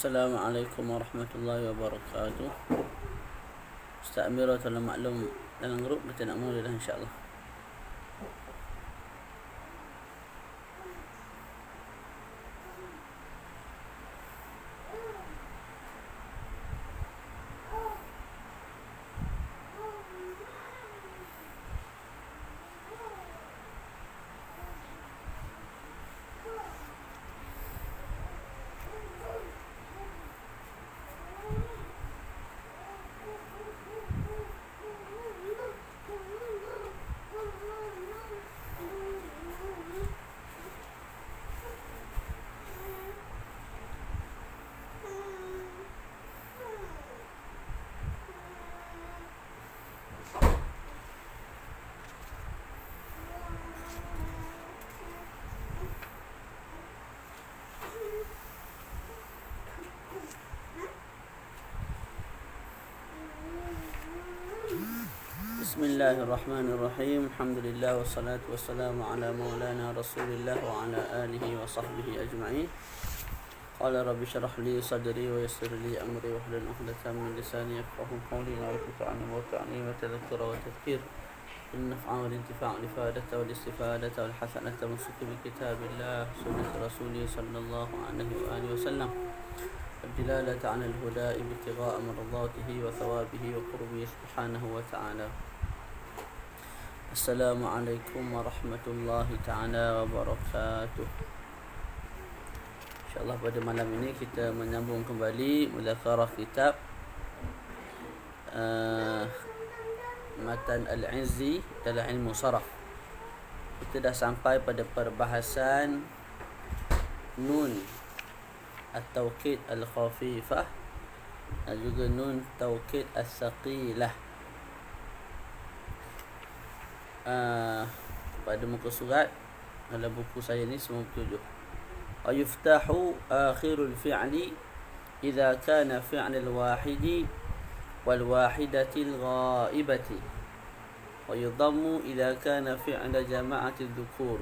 Assalamualaikum warahmatullahi wabarakatuh. Ustaz Amira telah maklum dalam grup, kita nak mula dah insya-Allah. Bismillahirrahmanirrahim. Alhamdulillah wassalatu wassalamu ala maulana Rasulillah wa ala alihi wa sahbihi ajma'in. Qala rabbi shrah li sadri wa yassir li amri wa hlul 'uqdatam min lisani yafqahu qawli. La tu'anni wa tu'anni wa tadhkura wa tadhkir. النفع والانتفاع والإفادة والاستفادة والحسنة والصدق بكتاب الله سنة رسوله صلى الله عليه وآله وسلم الدلالة على الهدى ابتغاء مرضاته وثوابه وقربه سبحانه وتعالى. Assalamualaikum warahmatullahi ta'ala wabarakatuh. InsyaAllah pada malam ini kita menyambung kembali mudzakarah kitab Matan Al-Izzi dalam ilmu saraf. Kita dah sampai pada perbahasan nun at-tawkid al-khafifah dan juga nun tawkid as-saqilah. Pada muka surat dalam buku saya ni 97. Wa yuftahu akhirul fi'li idza kana fi'l al-wahidi wal wahidati al-ghaibati wa yudammu idza kana fi'l jama'ati adh-dhukur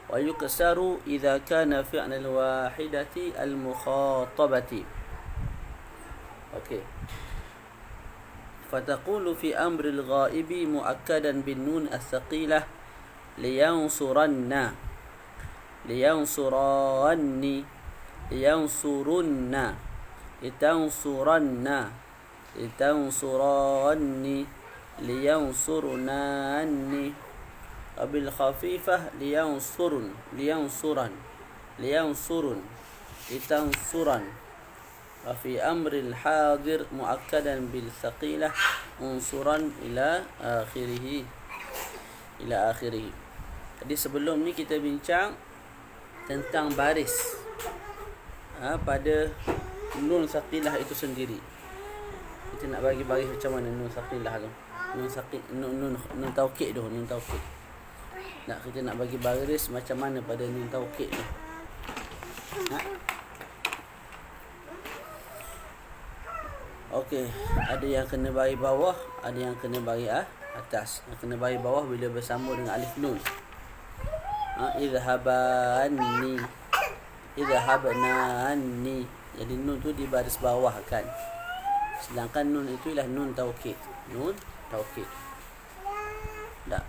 wa yuksaru idza kana fi'l al-wahidati al-mukhatabati. Okey. فتقول في أمر الغائب مؤكدا بالنون الثقيلة لينصرن لينصرن لينصرن لتنصرن لتنصرن لينصرنن وبالخفيفة لينصرن لينصرن لينصرن لتنصرن. وفي أمر الحاضر مؤكدا بالثقيلة انصرا إلى آخره. Jadi sebelum ni kita bincang tentang baris pada nun saqilah itu sendiri. Kita nak bagi baris macam mana nun saqilah tu. Nun taukid tu, nun taukid. Kita nak bagi baris macam mana pada nun taukid tu. Okey, ada yang kena bagi bawah, ada yang kena bagi atas. Yang kena bagi bawah bila bersambung dengan alif nun. Idhabanni, idhabnanni. Jadi nun tu di baris bawah kan. Sedangkan nun itu ialah nun taukid. Nun taukid. Tak.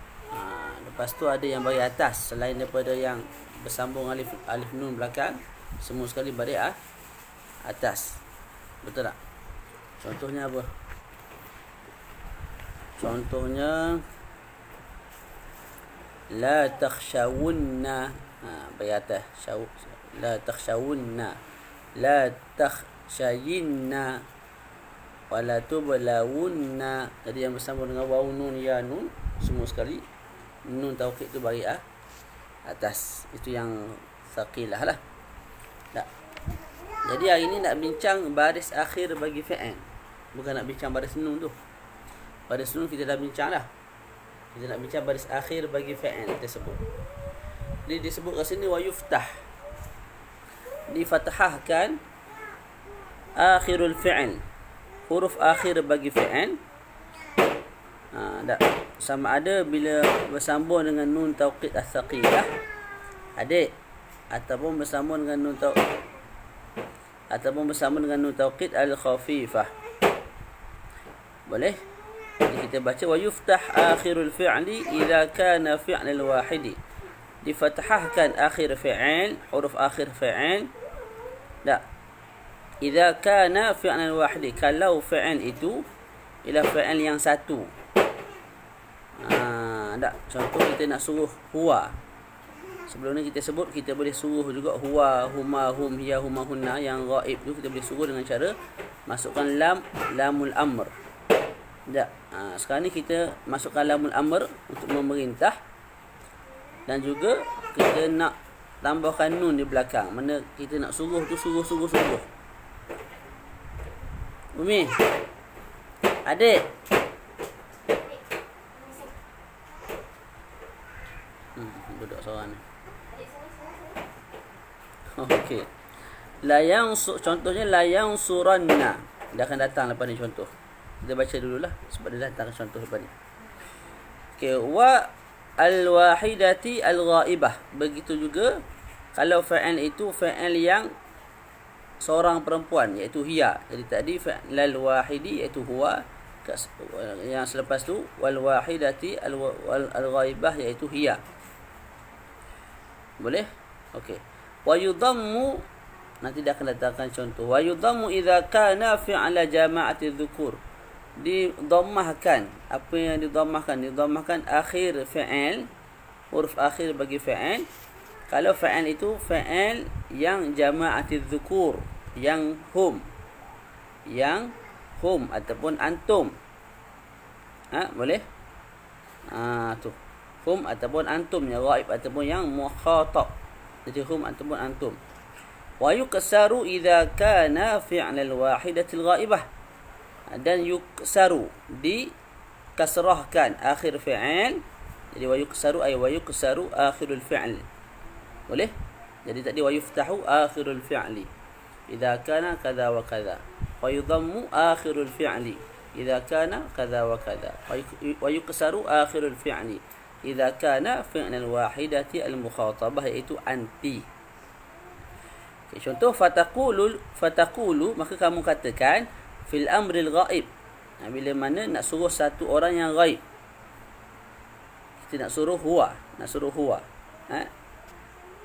Lepas tu ada yang bagi atas selain daripada yang bersambung alif nun belakang, semua sekali bagi atas. Betul tak? Contohnya apa? Contohnya la takhshawunna, bagi atas la takhshawunna, la takhshayinna wala tublawunna. Jadi yang bersambung dengan waw nun ya nun, semua sekali nun taukid tu bagi atas. Itu yang saqilah lah. Tak. Jadi hari ni nak bincang baris akhir bagi fi'il. Bukan nak bincang baris nun tu. Baris nun kita dah bincang dah. Kita nak bincang baris akhir bagi fi'il tersebut. Ini disebut kat sini wa yuftah. Difathahkan akhirul fi'il. Huruf akhir bagi fi'il. Sama ada bila bersambung dengan nun tauqid as-saqilah, adik, ataupun bersambung dengan nun ataupun bersama dengan nun taukid al-khafifah. Boleh? Jadi kita baca wa yuftah akhirul fi'li idza kana fi'lal wahidi. Difathahkan akhir fi'il, huruf akhir fi'il. Tak. Idza kana fi'lal wahidi, kalau fi'il itu ialah fi'il yang satu. Tak. Contoh kita nak suruh huwa. Sebelum ni kita sebut, kita boleh suruh juga huwa, huma, hum, hiya, huma, hunna. Yang ghaib tu kita boleh suruh dengan cara masukkan lamul amr. Tak. Sekarang ni kita masukkan lamul amr untuk memerintah. Dan juga kita nak tambahkan nun di belakang. Mana kita nak suruh tu suruh. Umi, adik. Duduk seorang ni. Okey. Contohnya la yansuranna. Dia akan datang lepas ni contoh. Kita baca dululah sebab dia datang contoh lepas ni. Okey, wa al-wahidati al-ghaibah. Begitu juga kalau fa'il itu fa'il yang seorang perempuan, iaitu hiya. Jadi tadi fa'il wahidi iaitu huwa, yang selepas tu wal wahidati al-ghaibah iaitu hiya. Boleh? Okey. Wa yudammu, nanti dia akan datangkan contoh. Wa yudammu idza kana fi'la jama'ati dhukur. Didammahkan. Apa yang didammahkan? Didammahkan akhir fi'il, huruf akhir bagi fi'il. Kalau fi'il itu fi'il yang jama'ati dhukur, yang hum ataupun antum. Boleh? Tu. Hum ataupun antum, yang ghaib ataupun yang mukhatab. Jadi hum ataupun antum. Wa yuksaru idza kana fi'lal wahidatil ghaibah. Dan yuksaru, dikasrahkan akhir fi'il. Jadi wa yuksaru ay wa yuksaru akhirul fi'l. Boleh? Jadi tadi wa yuftahu akhirul fi'li idza kana kadza wa kadza. Wa yudammu akhirul fi'li idza kana kadza wa kadza. Wa yuksaru akhirul fi'li idza kana fi'lal wahidati al-mukhatabah, iaitu anti. Okay, contoh fataqulu, maka kamu katakan fil amril ghaib. Bila mana nak suruh satu orang yang ghaib. Kita nak suruh huwa.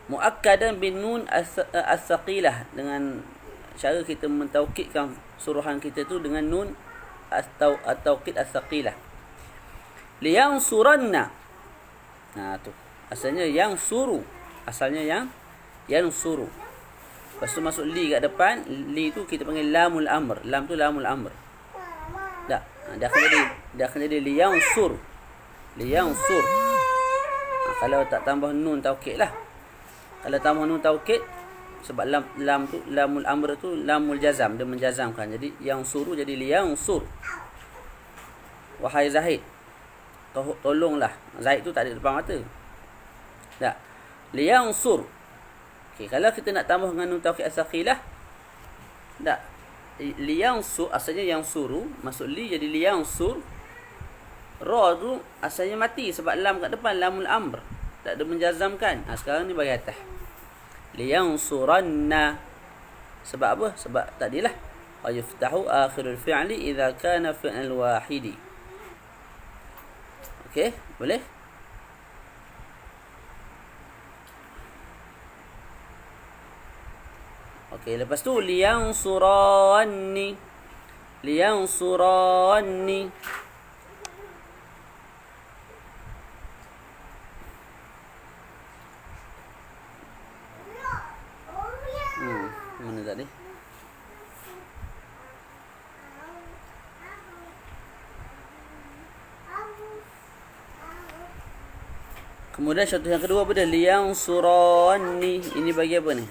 Muakkadan bin nun as-saqilah, dengan cara kita mentaukidkan suruhan kita tu dengan nun at-taukid as-saqilah. Liyansuranna. Tu. Asalnya yang suru. Yang suru. Lepas tu masuk li kat depan. Li tu kita panggil lamul amr. Lam tu lamul amr. Tak. Dia akan jadi liyansur. Kalau tak tambah nun taukid lah. Kalau tambah nun taukid, sebab lam tu lamul amr tu lamul jazam, dia menjazamkan. Jadi yang suru jadi liyansur. Wahai Zahid, tolonglah. Zahid tu tak ada depan mata. Tak. Liyansur. Okey, kalau kita nak tambah dengan nun taukid as-saqilah, tak. Liyansur asalnya yang suru, masuk li jadi liyansur. Ra tu asalnya mati sebab lam kat depan lamul amr, tak ada menjazamkan. Sekarang ni bagi atas. Liyansuranna. Sebab apa? Sebab tadilah wa yuftahu akhirul fi'li idza kana fi'l wahidi. Okey, boleh? Okey, lepas tu liyansuranni. Mana tadi? Kemudian contoh yang kedua pada liyansuranni. Ini bagi apa ni?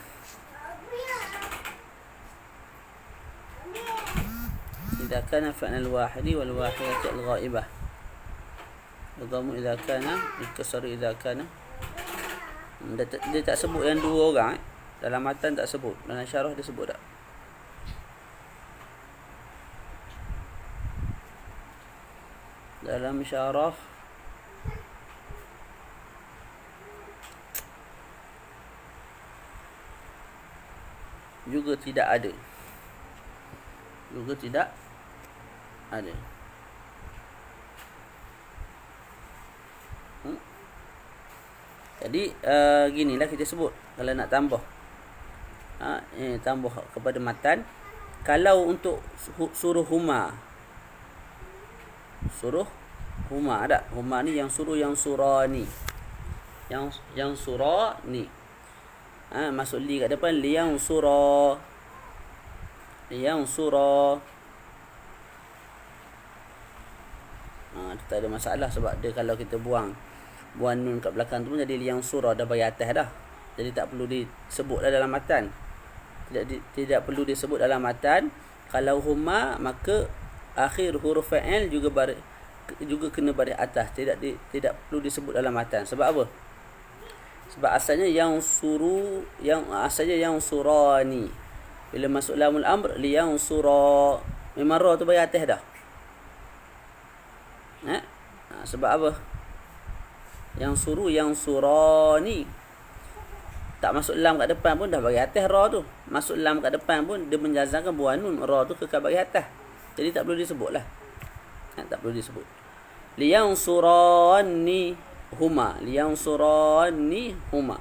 Idza kana fa'al wahidi wal wahidati al ghaibah. Yadhamu idza kana, yuksaru idza kana. Dia tak sebut yang dua orang. Dalam matan tak sebut. Dalam syarah dia sebut tak? Dalam syarah juga tidak ada. juga tidak ada. Jadi ginilah kita sebut kalau nak tambah. Tambah kepada matan. Kalau untuk suruh huma. Suruh huma ada. Huma ni yang suruh yang surani. Yang surani. Masuk li kat depan liyang surah. Liyang surah. Tak ada masalah sebab dia kalau kita buang nun kat belakang tu pun jadi liyang surah dah bagi atas dah. Jadi tak perlu disebut dalam matan. Tidak perlu disebut dalam matan. Kalau huma maka akhir huruf fa'il juga kena baris atas. Tidak perlu disebut dalam matan. Sebab apa? Sebab asalnya yang surani. Bila masuk lamul amr liyang surah. Memang ra tu bagi atas dah. Sebab apa? Yang suruh yang surani. Tak masuk lam kat depan pun dah bagi atas ra tu. Masuk lam kat depan pun dia menjazamkan buah nun ra tu kekal bagi atas. Jadi tak perlu disebut lah. Tak perlu disebut. Liyang surani huma. Liyang surani huma.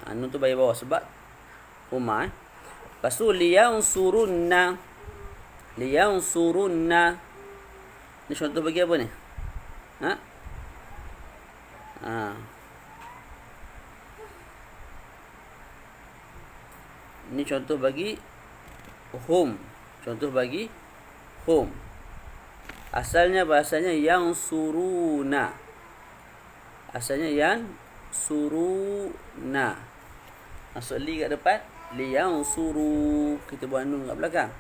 Nun tu bagi bawah sebab huma. Lepas tu liyang surunna. Liyang surunna. Ni contoh bagi apa ni? Ini contoh bagi hum. Contoh bagi hum. Asalnya bahasanya yang suruna. Asalnya yang suruna. Masuk li kat depan. Li yang suru. Kita buat nun kat belakang.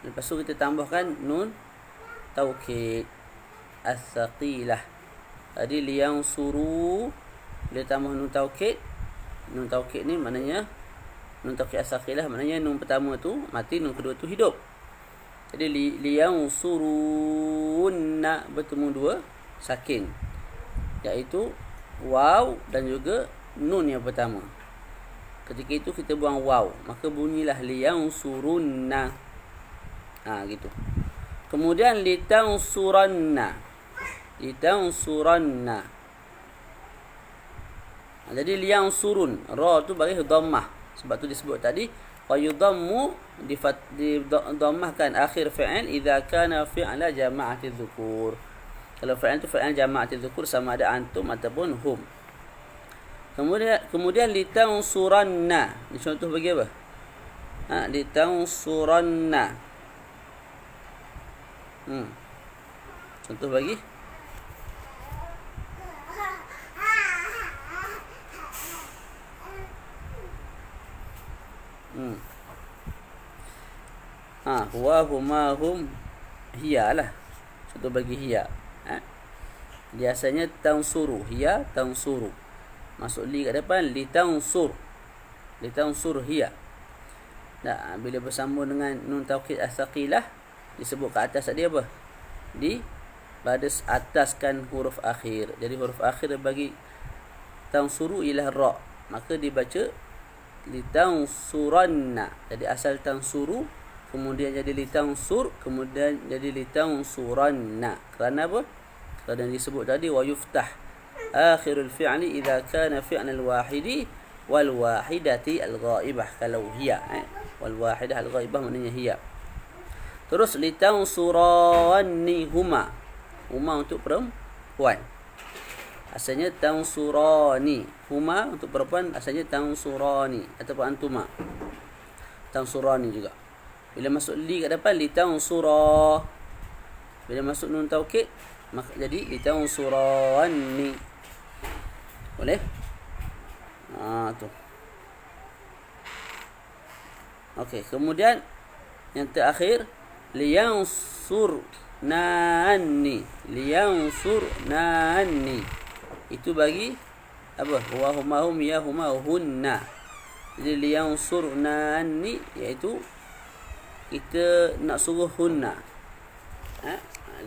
Lepas tu kita tambahkan nun taukid as-saqilah. Jadi liyang suru dia tambah nun taukid. Nun taukid ni maknanya nun taukid as-saqilah maknanya nun pertama tu mati, nun kedua tu hidup. Jadi liyang surunna bertemu dua sakin, iaitu waw dan juga nun yang pertama. Ketika itu kita buang waw, maka bunyilah liyang surunna. Gitu. Kemudian litansuranna. Litansuranna. Jadi liyang surun, ra tu bagi dhammah. Sebab tu disebut tadi wa yudammu didammahkan akhir fi'il idza kana fi'la jama'ati dzukur. Kalau fi'il tu fi'il jama'ati dzukur sama ada antum ataupun hum. Kemudian litansuranna. Ni contoh bagi apa? Litansuranna. Contoh bagi huwa huma hum hiya lah. Contoh bagi hiya. Biasanya tansuru, hiya tansuru. Masuk li kat depan li tansur. Li tansur hiya. Bila bersambung dengan nun taukid as-saqilah disebut kat atas tadi apa? Di baris ataskan huruf akhir. Jadi huruf akhir bagi tansuru ialah ra. Maka dibaca litansuranna. Jadi asal tansuru kemudian jadi litansur kemudian jadi litansuranna. Kerana apa? Kerana disebut tadi wa yuftah akhirul fi'li idza kana fi'lal wahidi wal wahidati al-ghaibah. Kalau hiya wal wahidah al-ghaibah maknanya hiya. Terus litansuranni huma. Huma untuk perempuan. Asalnya tansurani. Huma untuk perempuan asalnya tansurani ataupun antuma. Tansurani juga. Bila masuk li kat depan litansura. Bila masuk nun taukid maka jadi litansurani. Boleh? Tu. Okey, kemudian yang terakhir liyansurnani. Liyansurnani. Itu bagi apa? Wa huma hum ya huma hunna. Jadi liyansurnani iaitu kita nak suruh hunna.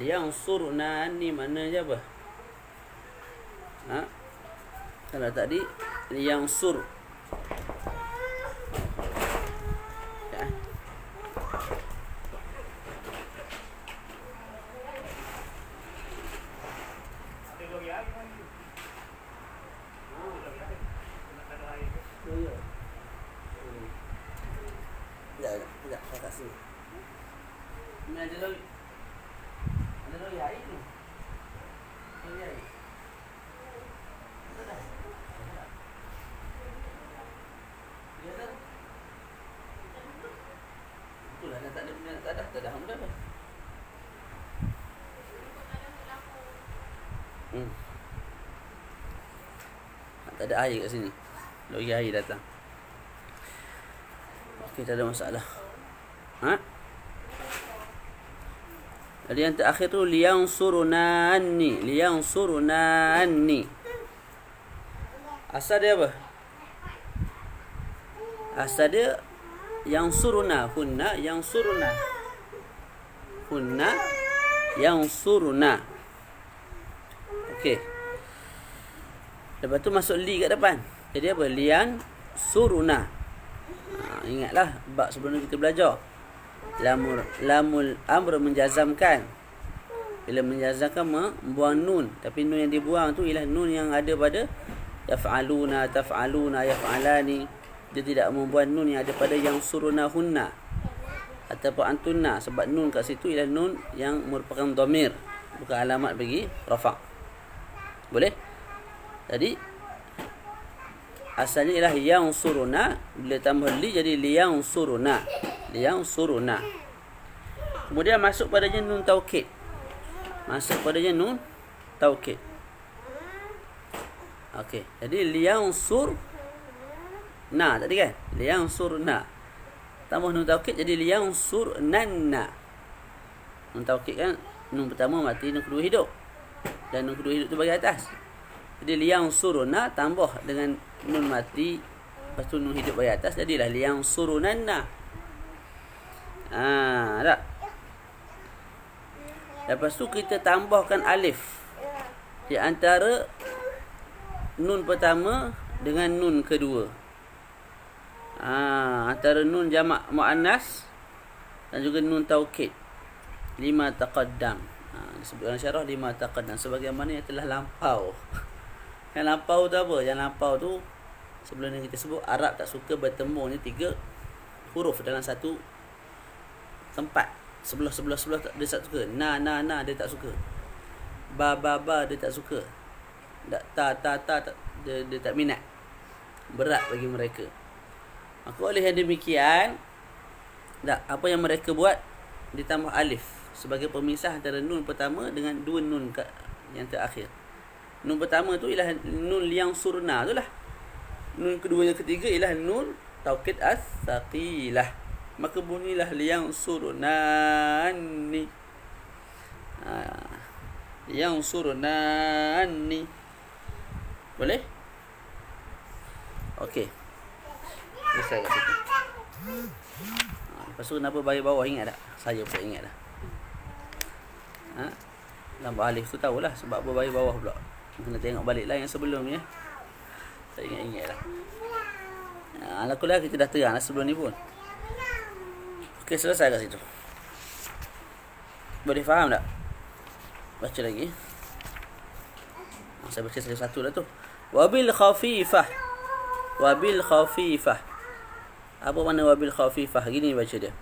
Liyansurnani maknanya apa? Kalau tadi liyansur Sekejap, saya kat sini. Ini ada lagi. Ada lagi air tu. Lagi air. Ada dah. Ya dah. Itulah dah tak ada benda, tak dah. Dah dah. Tak ada air kat sini. Lagi air datang. Okey, tak ada masalah. Ha? Jadi yang terakhir tu liyansuruna anni. Asal dia apa? Asal dia yansuruna, hunna yansuruna. Okey. Lepas tu masuk li kat depan. Jadi apa? Lian suruna. Ingatlah bab sebelum ni kita belajar. Lamul amr menjazamkan. Bila menjazamkan membuang nun, tapi nun yang dibuang tu ialah nun yang ada pada yaf'aluna, taf'aluna, yaf'alani. Dia tidak membuang nun yang ada pada yang suruna hunna ataupun antunna, sebab nun kat situ ialah nun yang merupakan dhamir, bukan alamat bagi rafa'. Boleh? Jadi asalnya ialah yang suruna, bila tambah li jadi liyang suruna. Kemudian masuk padanya nun taukid. Okey, jadi liyang surna tadi kan? Liyang surna. Tambah nun taukid jadi liyang surnanna. Nun taukid kan nun pertama mati, nun kedua hidup. Dan nun kedua hidup tu bagi atas. Jadi liyang suruna tambah dengan nun mati, lepas tu nun hidup bagi atas, jadilah liyang surunanna. Tak. Lepas tu kita tambahkan alif di antara nun pertama dengan nun kedua. Antara nun jamak muannas dan juga nun taukid. Lima taqaddam. Disebutkan syarah lima taqaddam, sebagaimana yang telah lampau. Yang lampau tu apa? Yang lampau tu sebelum ni kita sebut Arab tak suka bertemu ni 3 huruf dalam satu tempat. Sebelah dia tak suka. Na dia tak suka. Ba dia tak suka. Ta dia tak minat. Berat bagi mereka. Maka oleh yang demikian, apa yang mereka buat, ditambah alif sebagai pemisah antara nun pertama dengan dua nun yang terakhir. Nun pertama tu ialah nun yang surna tu lah. Nun kedua yang ketiga ialah nun taukid as-saqilah. Maka bunyilah yang surnani. Yang surnani. Boleh? Okey. Selesai kat situ. Lepas tu kenapa bagi bawah, ingat tak? Saya pun ingat dah. Tambah alif tu tahulah sebab apa bagi bawah pula. Kena tengok balik lah yang sebelumnya. Tak ingat-ingat lah. Alhamdulillah kita dah terang lah sebelum ni pun. Okey, selesai kat situ. Boleh faham tak? Baca lagi. Saya baca satu dah tu. Wabil khafifah. Apa makna wabil khafifah? Gini baca dia.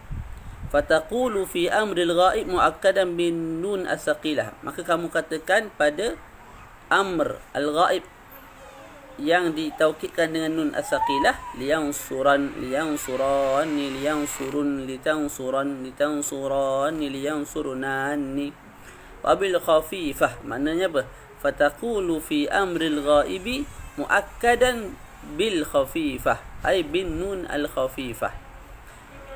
Fataqulu fi amril ghaib muakkadan bin nun as-saqilah. Maka kamu katakan pada amr al-ghaib yang ditaukidkan dengan nun as-saqilah, liyansuran, liyansurunani. Wabil khafifah maknanya apa? Fataqulu fi amril ghaibi muakkadan bil khafifah, ay bin nun al-khafifah.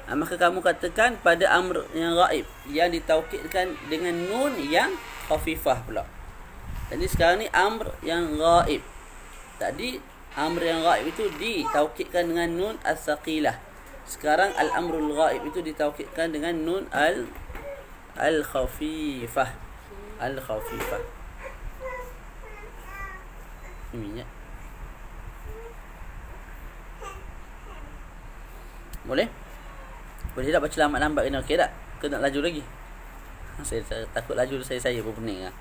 Maka kamu katakan pada amr yang ghaib yang ditaukidkan dengan nun yang khafifah pula. Jadi sekarang ni amr yang ghaib. Tadi amr yang ghaib itu ditaukidkan dengan nun as-saqilah. Sekarang al-amrul ghaib itu ditaukidkan dengan nun al-khafifah. Minyak. Boleh? Boleh tak baca lambat-lambat kena, okey tak? Ke nak laju lagi? Saya takut laju saya pun pening lah.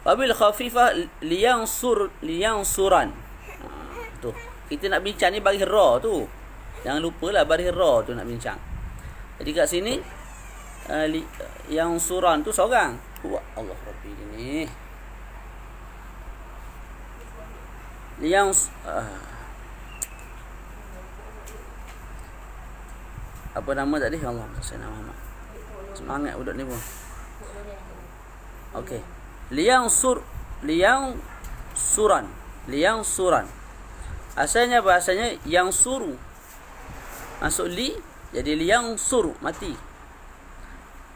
Wabil khafifah liyansuran. Tu. Kita nak bincang ni bagi ra tu. Jangan lupalah baris ra tu nak bincang. Jadi kat sini yang suran tu seorang. Allah Rabbi ni. Yang apa nama tadi? Allah Sayyidina Muhammad. Semangat budak ni pun. Okey. Liang suran. Asalnya bahasanya yang suru. Masuk li jadi liang suru, mati.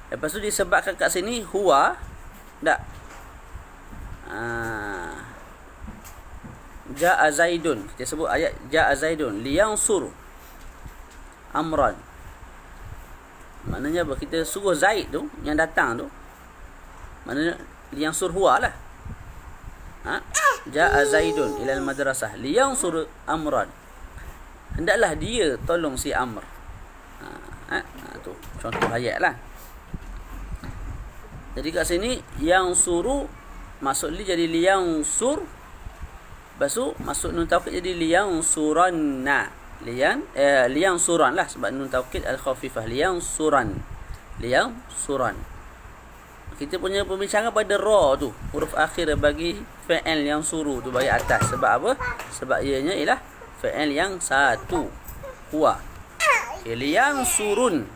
Lepas tu disebabkan kat sini huwa tak. Ja'a Zaidun. Kita sebut ayat Ja'a Zaidun liang suru amran. Maknanya apa? Kita suruh Zaid tu yang datang tu. Maknanya liang sur huwa lah. Ja'a Zaidun ilal madrasah liang sur amran. Hendaklah dia tolong si Amr. Tu contoh ayat lah. Jadi kat sini yang suru masuk li jadi liang sur. Lepas tu masuk nun taukid jadi liang suranna. Liang suran lah sebab nun taukid al-khafifah. Liang suran. Kita punya pembincangan pada ra tu, huruf akhir bagi fi'il yang suru tu bagi atas. Sebab apa? Sebab ianya ialah fi'il yang satu, huwa. Okay, liang surun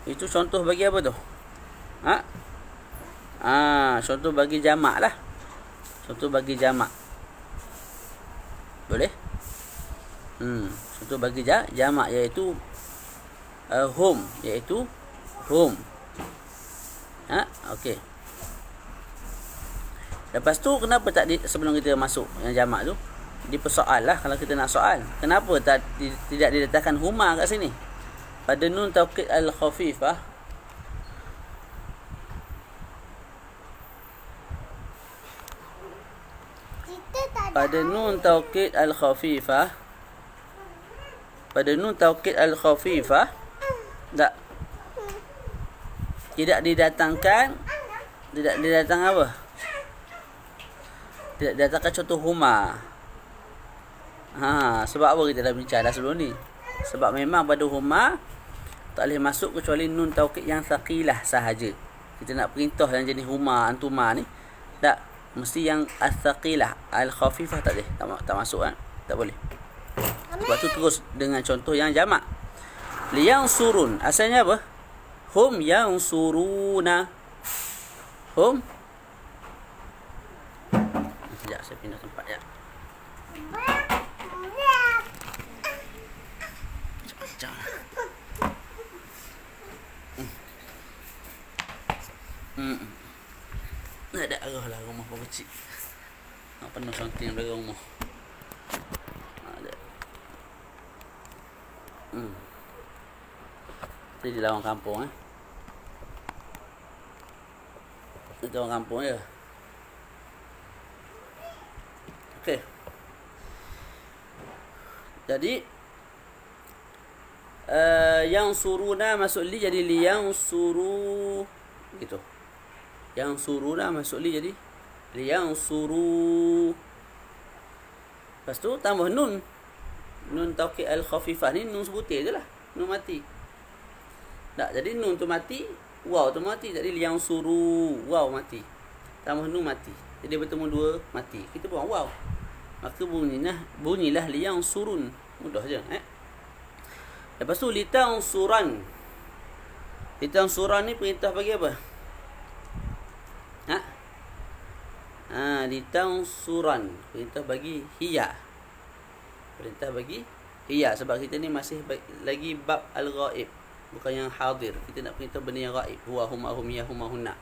itu contoh bagi apa tu? Contoh bagi jamak lah. Contoh bagi jamak. Boleh? Contoh bagi jamak iaitu hum, okey. Lepas tu kenapa tak sebelum kita masuk yang jamak tu dipersoal lah kalau kita nak soal. Kenapa tidak diletakkan huma kat sini? Pada nun taukid al-khafifah. Pada nun taukid al-khafifah tidak didatangkan apa? Tidak didatangkan contoh huma. Sebab apa kita dah bincang dah sebelum ni? Sebab memang pada huma tak boleh masuk kecuali nun taukid yang thaqilah sahaja. Kita nak perintah yang jenis huma, antuma ni tak, mesti yang al-thaqilah, al-khafifah tak boleh, tak masuk kan? Tak boleh. Sebab tu terus dengan contoh yang jamak. Liang surun asalnya apa? Hum yang suruna. Hum. Sekejap saya pindah tempat ya. Ada arah lah rumah pun kecil. Nak penuh something dari rumah. Ada. Ini di lawang kampung Itu orang kampung je. Okey. Jadi yang suruna masuk li jadi liang suru gitu. Yang suruna masuk li jadi liang suru. Lepas tu tambah nun. Nun taukid al-khafifah ni nun sebutir je lah. Nun mati. Tak, jadi nun tu mati, waw tu mati. Jadi liang suru, waw mati. Tambah nun mati. Jadi bertemu dua mati. Kita buang waw. Maka bunyilah liang surun. Mudah je. Lepas tu litang suran. Litang suran ni perintah bagi apa? Litang suran. Perintah bagi hiya. Perintah bagi hiya. Sebab kita ni masih lagi bab al-ghaib. Bukan yang hadir. Kita nak perintah benda yang ghaib. Huwa huma hum ya huma hunna.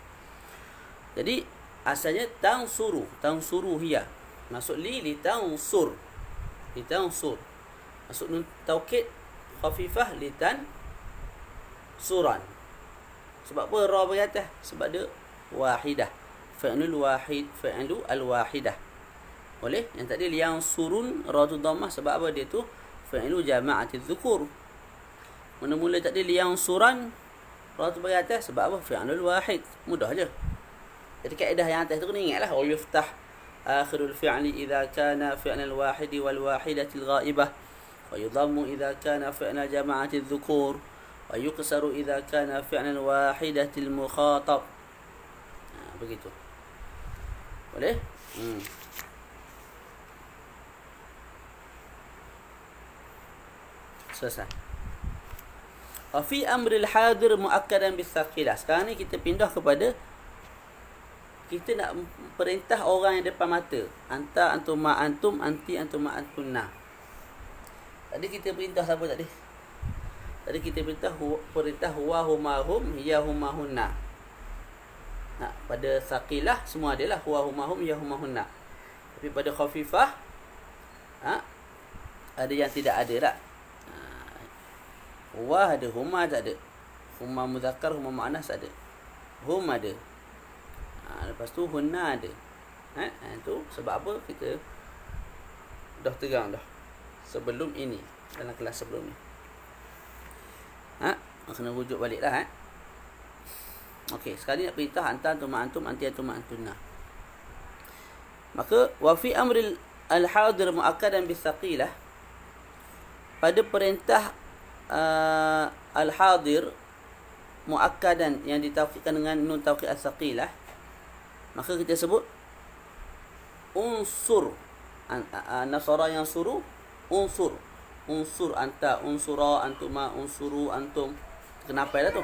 Jadi asalnya tangsuru. Tangsuru hiya. Masuk li tangsur. Litangsur. Masuk nun taukid khafifah litan suran. Sebab apa ra bagi atas? Sebab dia wahidah. Fi'lul al-wahidah. Boleh? Yang tadi liang surun ra tu dhammah sebab apa dia tu? Fi'lu jama'atiz dzukur. Mula-mula tadi liang suran ra tu bagi atas sebab apa? Fi'lul wahid. Mudah je. Jadi kaedah yang atas tu kena ingatlah. Yuftah آخر الفعل إذا كان فعل الواحد والواحدة الغائبة ويضم إذا كان فعل جماعة الذكور ويكسر إذا كان فعل الواحدة المخاطب. Begitu. Boleh? Selesai. Fi amril hadir muakkadan bisaqilah. Sekarang ni kita pindah kepada kita nak perintah orang yang depan mata. Anta, antum, ma antum, anti, antum, ma antunna. Tadi kita perintah siapa tadi? Tadi kita perintah huwa, huma, hum, hiya, huma, hunna. Pada saqilah semua adalah huwa, huma, hum, hiya, huma, hunna. Tapi pada khafifah ada yang tidak ada tak? Huwa ada, huma tak ada. Huma muzakkar, huma muannas ada. Hum ada. Lepas tu hunna ada. Itu sebab apa kita dah tegang dah sebelum ini, dalam kelas sebelum ni. Kena rujuk balik lah. Okey, sekali nak perintah anta, antum, ma antum, anti, antum, ma antunna. Maka wa fi amril al-hadir muakkadan bisaqilah, pada perintah al-hadir muakkadan yang ditaukidkan dengan nun taukid as-saqilah, maka kita sebut unsur. Nasara yang suruh, unsur. Unsur anta, unsura, antuma, unsuru, antum. Kenapa dah tu?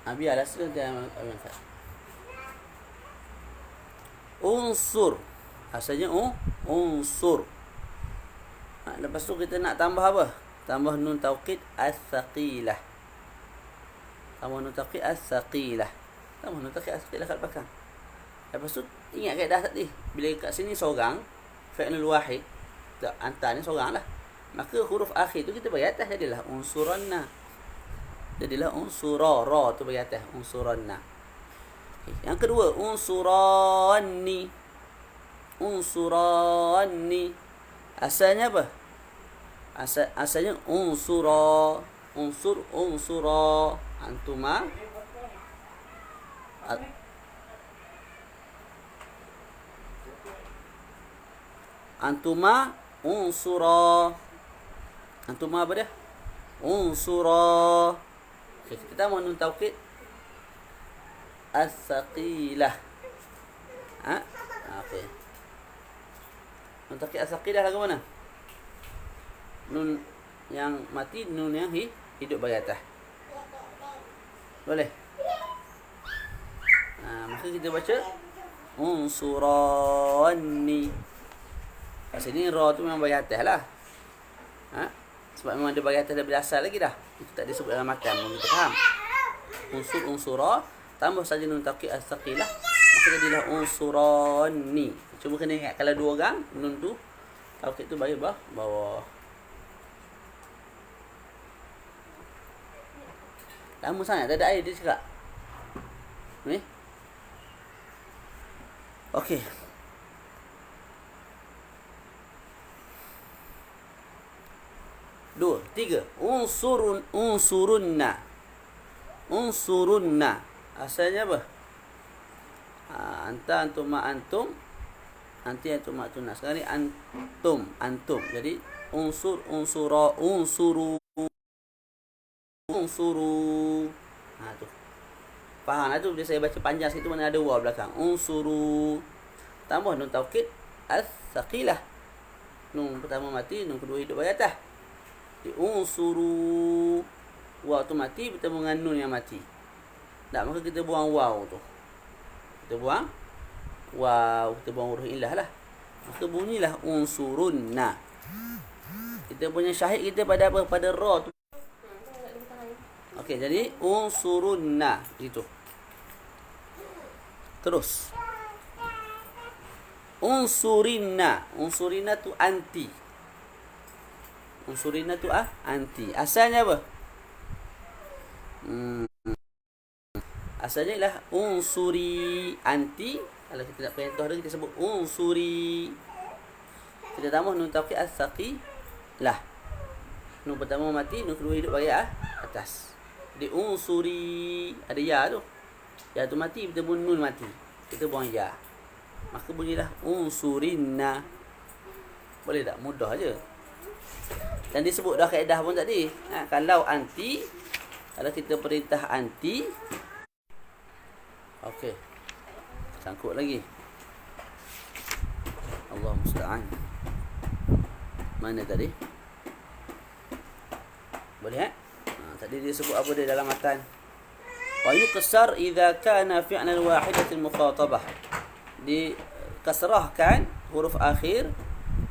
Biarlah sudah dia. Unsur. Asalnya unsur. Lepas tu kita nak tambah apa? Tambah nun taukid as-saqilah. Tambah nun taukid as-saqilah. Tambah nun taukid as-saqilah kat belakang. Lepas tu ingat kaedah tadi. Bila kat sini seorang, fi'lul wahid, anta ni seorang lah. Maka huruf akhir tu kita bagi atas, jadilah unsuranna. Jadilah unsura, ra tu bagi atas, unsuranna. Yang kedua, unsuranni. Unsuranni. Asalnya apa? Asalnya unsura. Unsur, unsura. Antuma. Antuma unsura. Antuma apa dia? Unsura. Okay, kita mau nun taukid as-saqilah. Okey. Nun taukid as-saqilah lagu mana? Nun yang mati, nun yang hidup bagi atas. Boleh? Maka kita baca unsuranni. Kat sini ra tu memang bagi atas lah. Sebab memang dia bagi atas daripada asal lagi dah. Itu tak disebut dalam matan. Kita faham. Unsur, unsura. Tambah saja nun taukid as-saqilah. Maka jadilah unsuranni. Cuma kena ingat kalau dua orang, nun tu taukid tu bagi bawah. Lama sangat tak ada air dia cakap. Ni. Okey. Dua, tiga. Unsurunna. Unsurunna. Asalnya apa? Anta, antum, ma antum. Anti, antum, ma antunna. Sekarang ni antum, antum. Jadi unsur, unsura, unsuru. Unsuru. Tu. Faham lah tu. Bila saya baca panjang situ mana ada waw belakang. Unsuru. Tambah nun taukid as-saqilah. Nun pertama mati, nun kedua hidup bagi atas. Unsuru. Waw tu mati bertemu dengan nun yang mati. Tak, maka kita buang waw tu. Kita buang waw, kita buang huruf illah lah. Maka bunyilah unsurunna. Kita punya syahid kita pada apa? Pada ra tu. Okey, jadi unsurunna gitu. Terus. Unsurinna. Unsurinna tu anti. Unsurina tu anti. Asalnya apa? Asalnya ialah unsuri anti. Kalau kita nak perintah dia, kita sebut unsuri. Kita tambah nun taukid as-saqilah. Nun pertama mati, nun kedua hidup bagi atas. Di unsuri ada ya tu. Ya tu mati, kita buang nun mati. Kita buang ya. maka bunyilah unsurinna. Boleh tak? Mudah aja. Dan disebut dah kaedah pun tadi. Kalau anti, kalau kita perintah anti, okey, sangkut lagi. Allah musta'an. Mana tadi? Boleh tadi dia sebut apa dia dalam matan? Wa yuqsar idza kana fi'lan wahidatil mukhatabah. Dikasrahkan huruf akhir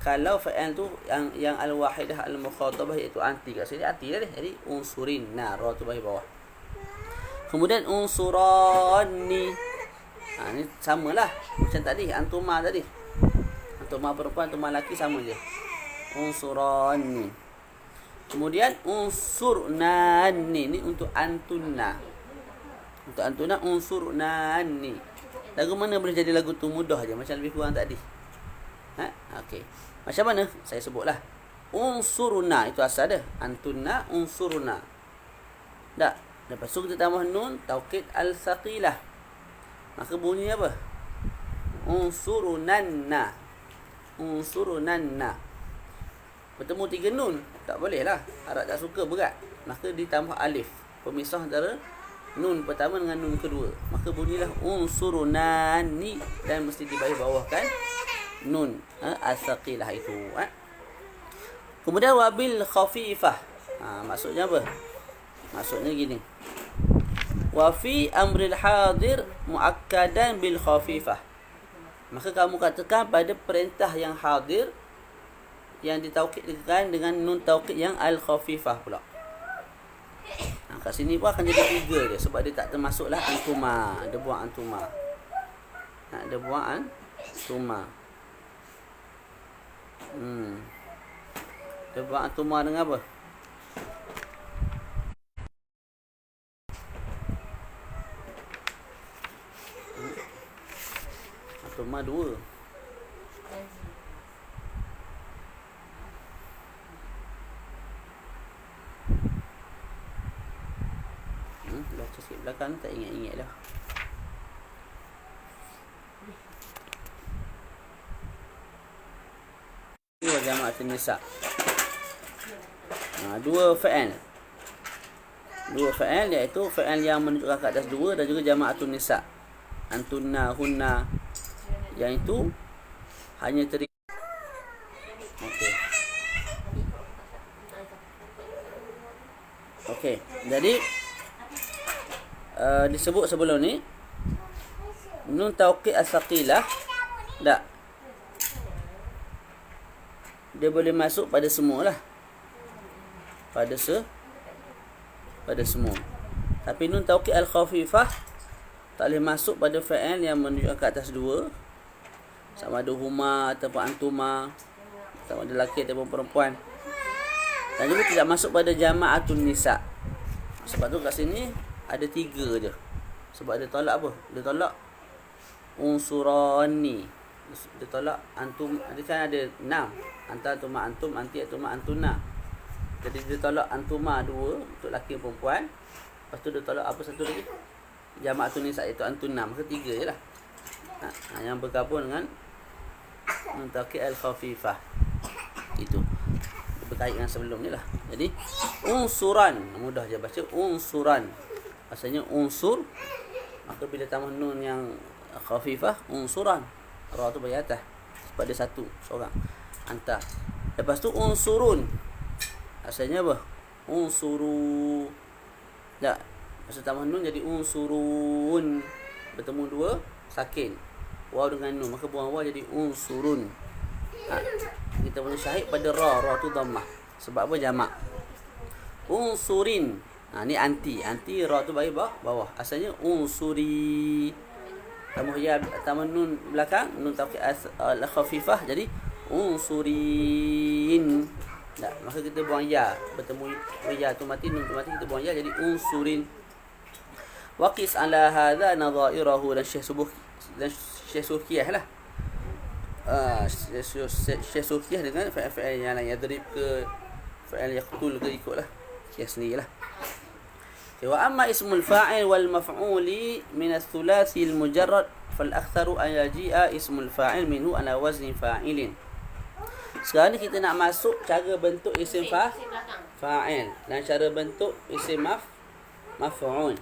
kalau fi'il tu yang al-wahidah al-mukhatabah iaitu anti. Kat sini anti dah. Jadi unsurinna, ra tu bagi bawah. Kemudian unsurani. Ni samalah macam tadi, antuma tadi. Antuma perempuan, antuma lelaki sama je. Unsurani. Kemudian unsurnani, ni untuk antunna. Untuk antuna unsurnani. Lagu mana boleh jadi lagu tu? Mudah je, macam lebih kurang tadi. Okey. Macam mana? Saya sebutlah. Unsurna itu asal dia. Antunna unsurna. Tak. Lepas tu kita tambah nun taukid al-thaqilah. Maka bunyi apa? Unsurunanna. Unsurunanna. Bertemu 3 nun. Tak boleh lah. Arab tak suka, berat. Maka ditambah alif. Pemisah antara nun pertama dengan nun kedua. Maka bunyilah unsurunani. Dan mesti dibagi bawahkan nun as-saqilah itu. Kemudian wabil khafifah. Maksudnya apa? Maksudnya gini. Wa fi amril hadir muakkadan bil khafifah. Maka kamu katakan pada perintah yang hadir yang ditaukidkan dengan nun taukid yang al-khafifah pula. Kat sini pun akan jadi 3 dia sebab dia tak termasuklah antuma. Dia buang antuma. Dia buang antuma. Dia buang antuma dengan apa? Antuma 2. Baca sikit belakang tak ingat-ingat dah. Dua jama'atun nisa. 2 fa'il. 2 fa'il iaitu fa'il yang menunjukkan ke atas 2 dan juga jama'atun nisa. Antunna, hunna. Yang itu hanya Okey. Okey. Jadi disebut sebelum ni nun taukid as-saqilah tak, dia boleh masuk pada semualah, pada semua. Tapi nun taukid al-khafifah tak boleh masuk pada fa'il yang menunjukkan ke atas 2, sama ada huma ataupun antuma, sama ada lelaki ataupun perempuan, dan juga tidak masuk pada jama'atun nisa. Sebab tu kat sini ada 3 je. Sebab dia tolak apa? Dia tolak unsurani. Dia tolak antum. Dia kan ada 6. Anta, antuma, antum, anti, antuma, antuna. Jadi dia tolak antuma 2 untuk lelaki dan perempuan. Lepas tu dia tolak apa satu lagi? Jama'atun nisa iaitu antuna. Maka 3 je lah. Yang bergabung dengan taukid al-khafifah. Itu berkait dengan sebelum ni lah. Jadi unsuran, mudah je baca unsuran. Asalnya unsur, maka bila tambah nun yang khafifah, unsuran. Ra tu bagi atas sebab dia satu, seorang. Anta. Lepas tu unsurun. Asalnya apa? Unsuru. Tak. Masa tambah nun jadi unsurun. Bertemu 2 sakin. Waw dengan nun, maka buang waw jadi unsurun. Kita boleh syahid pada ra tu dhammah. Sebab apa? Jamak. Unsurin. Ni anti ra tu bagi bawah. Asalnya unsuri. Tambah ya, tambah nun belakang, nun taukid al-khafifah jadi unsurin. Tak, maka kita buang ya, bertemu ya tu mati, nun tu mati, kita buang ya jadi unsurin. Waqis ala hadha nadha'irahu dan Syekh Sukiyah lah. Syekh Sukiyah dengan fa'il yang lain, yadrib ke fa'il yaqtul ke ikutlah. Syekh sendirilah. Wa amma ismul fa'il wal maf'uli min ats-thulathi al-mujarrad فالأكثر أن يجيء اسم الفاعل منه على وزن فاعل. Sekarang ni kita nak masuk cara bentuk isim fa'il dan cara bentuk isim maf'ul.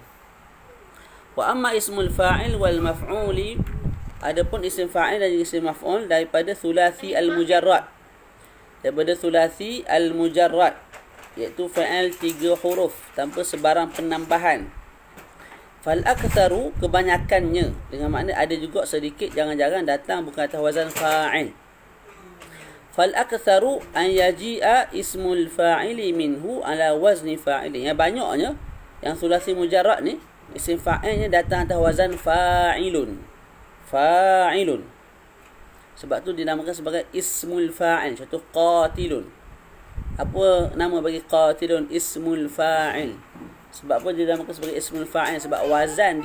Wa amma ismul fa'il wal maf'uli, adapun isim fa'il dan isim maf'ul daripada thulathi al-mujarrad. Daripada thulathi al-mujarrad, iaitu fa'il 3 huruf tanpa sebarang penambahan. Fal aktharu, kebanyakannya, dengan makna ada juga sedikit jangan-jangan datang bukan atas wazan fa'il. Fal aktharu an yaji'a ismul fa'ili minhu ala wazni fa'ili. Yang banyaknya yang thulathi mujarrad ni isim fa'ilnya datang atas wazan fa'ilun. Fa'ilun. Sebab tu dinamakan sebagai ismul fa'il. Contoh qatilun. Apa nama bagi qatilun? Ismul fa'il. Sebab apa dia dinamakan sebagai ismul fa'il? Sebab wazan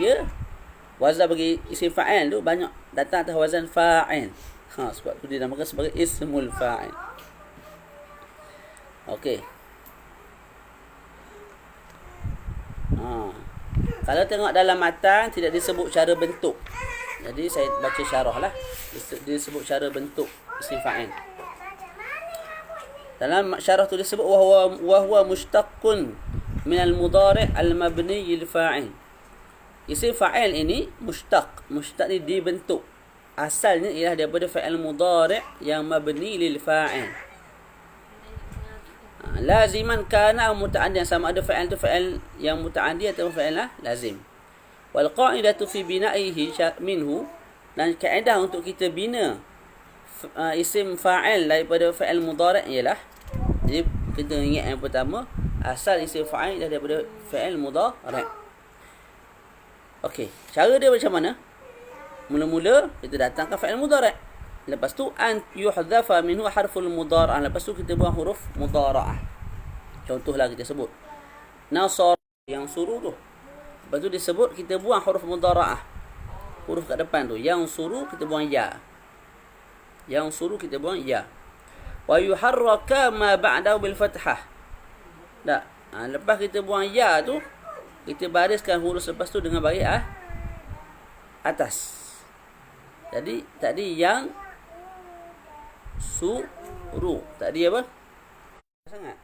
bagi isim fa'il tu banyak datang atas wazan fa'il. Sebab tu dinamakan sebagai ismul fa'il. Okey. Kalau tengok dalam matan tidak disebut cara bentuk. Jadi saya baca syarah lah. Disebut cara bentuk isim fa'il. Dalam syarah tu disebut wa huwa mushtaqqun min al-mudhari' al-mabni lil-fa'il. Isim fa'il ini mushtaq. Mushtaq ni dibentuk. Asalnya ialah daripada fa'il mudhari' yang mabni lil fa'il. Laziman kana atau muta'addi, sama ada fa'il tu fa'il yang muta'addi atau fa'il lazim. Wal qa'idatu fi bina'ihi minhu, dan kaedah untuk kita bina isim fa'il daripada fa'il mudhari' ialah, jadi kita ingat yang pertama, asal isim fa'il ialah daripada fa'il mudhari'. Okey, cara dia macam mana? Mula-mula kita datangkan fa'il mudhari'. Lepas tu an yuhdhafa minhu harful mudhara'ah. Lepas tu kita buang huruf mudhara'ah. Contohlah kita sebut nasar, yang suruh tu. Lepas tu disebut kita buang huruf mudhara'ah. Huruf kat depan tu. Yang suruh kita buang ya. Yang suruh kita buang ya. Wa yuharraka ma ba'dahu bil fathah. Tak. Lepas kita buang ya tu, kita bariskan huruf lepas tu dengan baris atas. Jadi tadi yang suruh. Tadi apa? Sangat.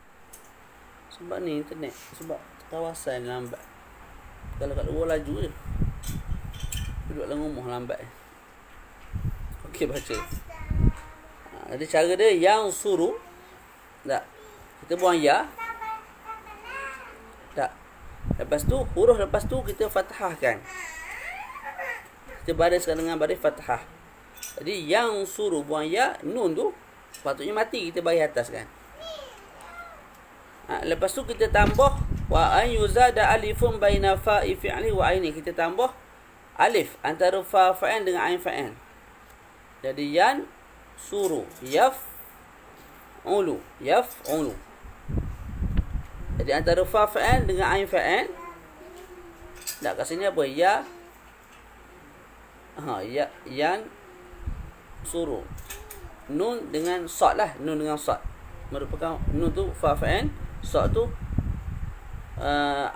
Sebab ni internet. Sebab kawasan lambat. Kalau kat luar laju je. Duduk dalam rumah lambat. Okey, baca. Jadi cara dia yang suruh. Tak. Kita buang ya. Tak. Lepas tu huruf lepas tu kita fathahkan. Kita bariskan dengan baris fathah. Jadi yang suruh buang ya, nun tu patutnya mati, kita baris atas kan. Lepas tu kita tambah wa an yuzada alifun baina fa'i fi'li wa aini. Kita tambah alif antara fa fa'il dengan ain fa'il. Jadi yan suruh yaf'ulu. Jadi antara fa fa'il dengan ain fa'il. Tak, kat sini apa? Ya. Yan suruh. Nun dengan sad lah. Nun dengan sad. Merupakan nun tu fa fa'il, sad tu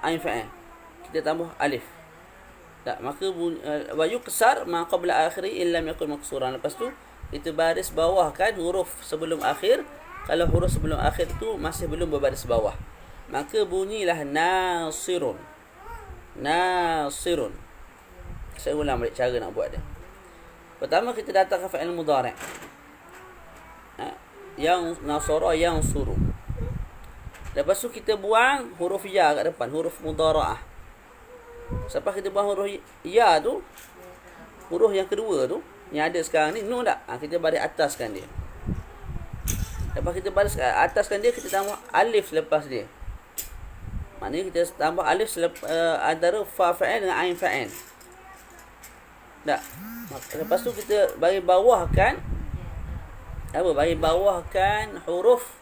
ain fa'il. Kita tambah alif. Tak, maka wa yuksar ma qabla akhiri illam yakun maksuran. Lepas tu kita baris bawahkan huruf sebelum akhir. Kalau huruf sebelum akhir tu masih belum berbaris bawah, maka bunyilah nasirun. Nasirun. Saya ulang balik cara nak buat dia. Pertama kita datangkan fa'il mudhari'. Yang nasara, yang suruh. Lepas tu kita buang huruf ya kat depan, huruf mudhara'ah. Sampai kita buang huruf ya tu, huruf yang kedua tu, yang ada sekarang ni, nun tak? Kita baris ataskan dia. Lepas kita baris ataskan dia, kita tambah alif selepas dia. Maknanya kita tambah alif antara fa fa'il dengan ain fa'il. Tak. Lepas tu kita bagi bawahkan apa? Bagi bawahkan huruf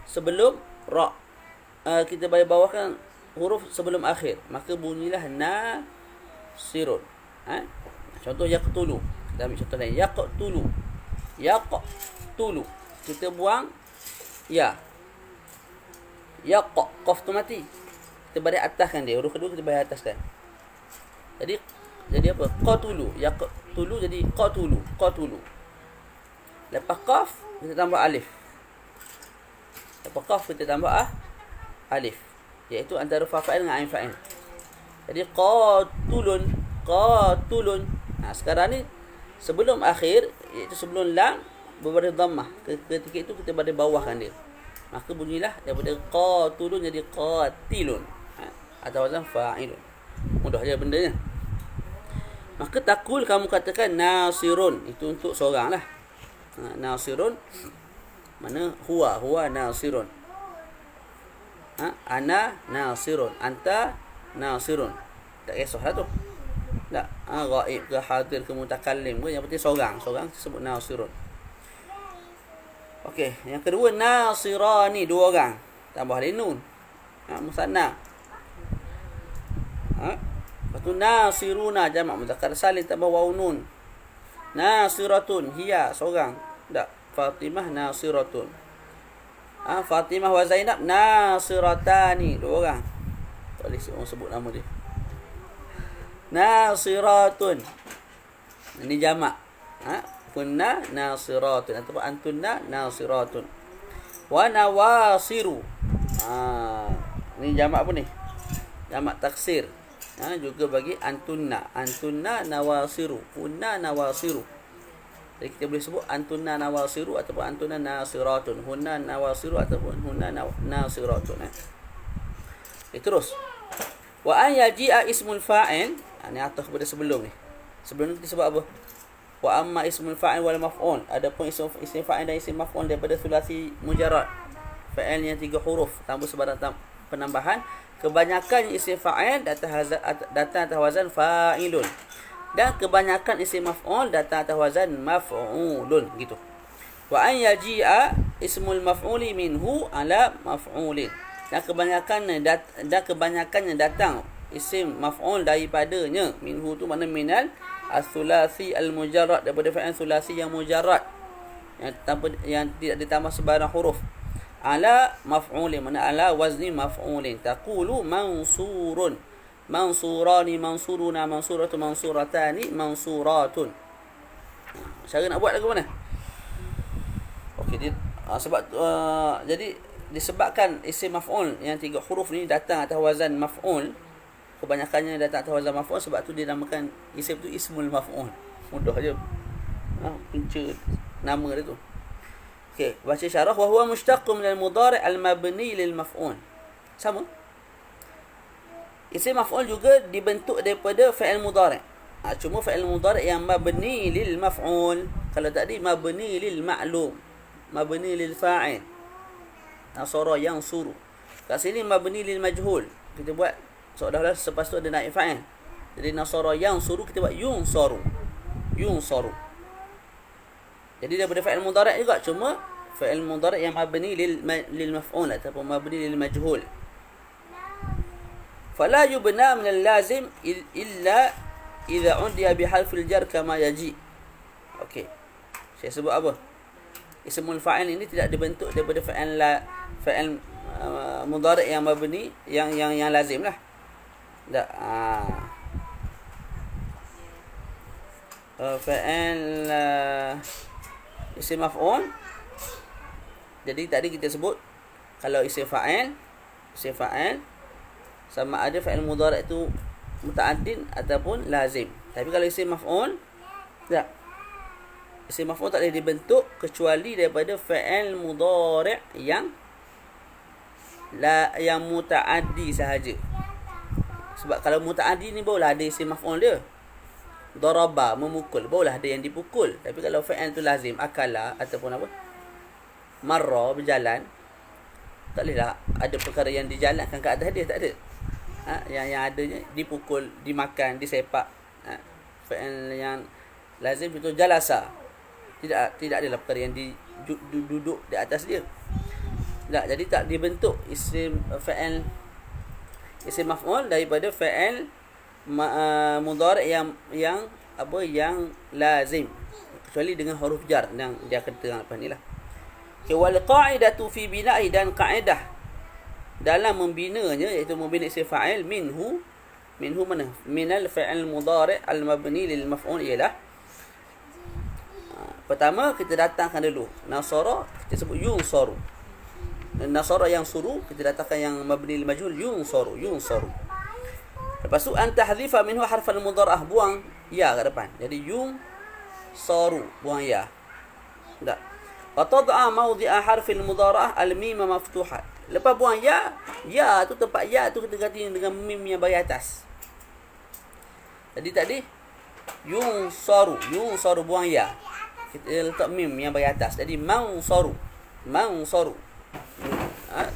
sebelum ra. Kita bagi bawahkan huruf sebelum akhir. Maka bunyilah nasirun. Contoh yaqtulu. Kita ambil contoh lain. Yaqtulu. Kita buang ya. Qaf tu mati. Kita bagi ataskan dia. Huruf kedua kita bagi ataskan. Jadi jadi apa? Qatulu. Yaqtulu jadi qatulu. Qatulu. Lepas qaf kita tambah alif. Lepas qaf kita tambah alif, iaitu antara fa fa'il dengan ain fa'il. Jadi qatulun, qatulun. Sekarang ni sebelum akhir, iaitu sebelum lam berbaris dhammah. Ketika itu kita baris bawahkan dia. Maka bunyilah daripada qatulun jadi qatilun. Atau wazan fa'ilun. Mudah je bendanya. Maka takul kamu katakan nasirun, itu untuk seorang lah. Nasirun mana huwa nasirun. Ana nasirun, anta nasirun. Tak kisahlah tu. Tak, ghaib ke hadir ke mutakallim ke, yang penting seorang disebut nasirun. Okey, yang kedua nasirani, dua orang. Tambah nun. Musanna. Lepas tu nasiruna, jamak mudzakkar salim, tambah waw nun. Nasiratun, hiya, seorang. Tak, Fatimah nasiratun. Fatimah wa Zainab nasiratani, dua orang. Tak boleh orang sebut nama dia. Nasiratun, ini jamak. Kunna nasiratun ataupun antunna nasiratun. Wa nawasiru. Ini jamak apa ni? Jamak taksir. Juga bagi antunna. Antunna nawasiru. Kunna nawasiru. Jadi kita boleh sebut antunna nawasiru ataupun antunna nasiratun. Hunna nawasiru ataupun hunna nasiratun. Terus. Wa an yaji'a ismul fa'il. Ini atas kepada sebelum ni. Sebelum ni kita sebut apa? Wa amma ismul fa'il wal maf'ul. Adapun isim fa'il dan isim maf'ul daripada sulasi mujarrad. Fa'il yang 3 huruf tambah sebarang penambahan. Kebanyakan isim fa'il datang atas wazan fa'ilun. Dan kebanyakan isim maf'ul datang atas wazan maf'ulun, gitu. Wa an yaji'a ismul maf'uli minhu ala maf'ulin. Dan kebanyakannya datang isim maf'ul daripadanya. Minhu tu makna minal as-sulasi al-mujarrad, daripada fa'il sulasi yang mujarrad, yang tidak ditambah sebarang huruf. Ala maf'ulin, mana ala wazni maf'ulin. Taqulu mansurun, mansurani, mansuruna, mansuratu, mansuratani, mansuratun. Cara nak buat lagu mana? Okey, jadi disebabkan isim maf'ul yang 3 huruf ni datang atas wazan maf'ul, kebanyakannya datang atas wazan maf'ul, sebab tu dinamakan isim tu ismul maf'ul. Mudah aja. Punca nama dia tu. Okey, baca syarah. Wa huwa mushtaqqun minal mudhari' al-mabni lil maf'ul. Sama. Isim maf'ul juga dibentuk daripada fa'il mudhari'. Cuma fa'il mudhari' yang mabni lil maf'ul. Kalau tadi mabni lil ma'lum, mabni lil fa'il. Nasara yang suru. Kat sini mabni lil majhul. Kita buat seolah-olah selepas tu ada naib fa'il. Jadi nasara yang suru kita buat yunsaru. Yunsaru. Jadi daripada fa'il mudhari' juga, cuma fa'il mudhari' yang mabni lil maf'ul ataupun mabni lil majhul. Fala yubna min al-lazim illa idza undiya bi harfil jar kama yaji. Okey. Saya sebut apa? Ismul fa'il ini tidak dibentuk daripada fa'il mudhari' yang mabni yang lazim lah. Tak. Fa'il isim maf'ul. Jadi tadi kita sebut kalau isim fa'il sama ada fa'il mudhari' itu muta'addin ataupun lazim. Tapi kalau isim maf'ul, tak. Isim maf'ul tak boleh dibentuk kecuali daripada fa'il mudhari' yang muta'addi sahaja. Sebab kalau muta'addi ni barulah ada isim maf'ul dia. Daraba, memukul, barulah ada yang dipukul. Tapi kalau fa'il tu lazim, akala ataupun apa, marra, berjalan, tak bolehlah ada perkara yang dijalankan ke atas dia, tak ada. Yang adanya dipukul, dimakan, disepak. Fa'il yang lazim itu jalasa. Tidak adalah perkara yang duduk di atas dia. Tak, jadi tak dibentuk isim maf'ul daripada fa'il mudhari' yang lazim, kecuali dengan huruf jar yang dia akan terang lepas ni lah. Wal qa'idatu fi bina'i, dan kaedah dalam membinanya, iaitu membina isim fa'il minhu, minhu mana minal fi'il mudhari' al mabni lil maf'ul ialah pertama kita datangkan dulu nasara, kita sebut yunsaru. Nasara yang suruh, kita datangkan yang mabni lil majhul yunsaru. Lepas tu an tahdhifa minhu harf al mudhara'ah, buang ya ke depan. Jadi yunsaru, buang ya. Tak. Wa tad'a mawdi'a harf al mudhara'ah al mim maftuha. Lepas buang ya tu tempat ya tu kita ganti dengan mim yang bahagian atas. Jadi tadi yunsaru buang ya. Kita letak mim yang bahagian atas. Jadi mansaru.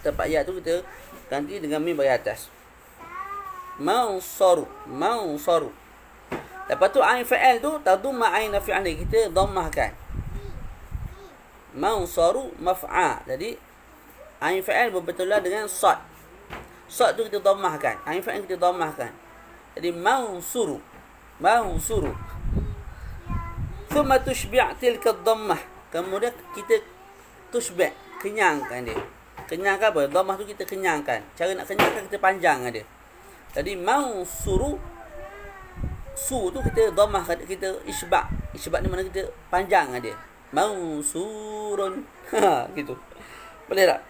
Tempat ya tu kita ganti dengan mim bahagian atas. Mansaru. Lepas tu ain fa'il tu tadumma ain fi'il, kita dhammahkan. Mansaru maf'a. Jadi ain fa'il berbetulan dengan sad. Sad tu kita dhammahkan. Ain fa'il kita dhammahkan. Jadi mansuru. Thumma tushbi' tilka dhammah. Kemudian kita tushbi', kenyangkan dia. Kenyangkan apa? Dhammah tu kita kenyangkan. Cara nak kenyangkan kita panjangkan dia. Jadi mansuru, su tu kita dhammahkan, kita isba'. Isba' ni mana kita panjangkan dia. Mansurun. Gitu. Boleh tak?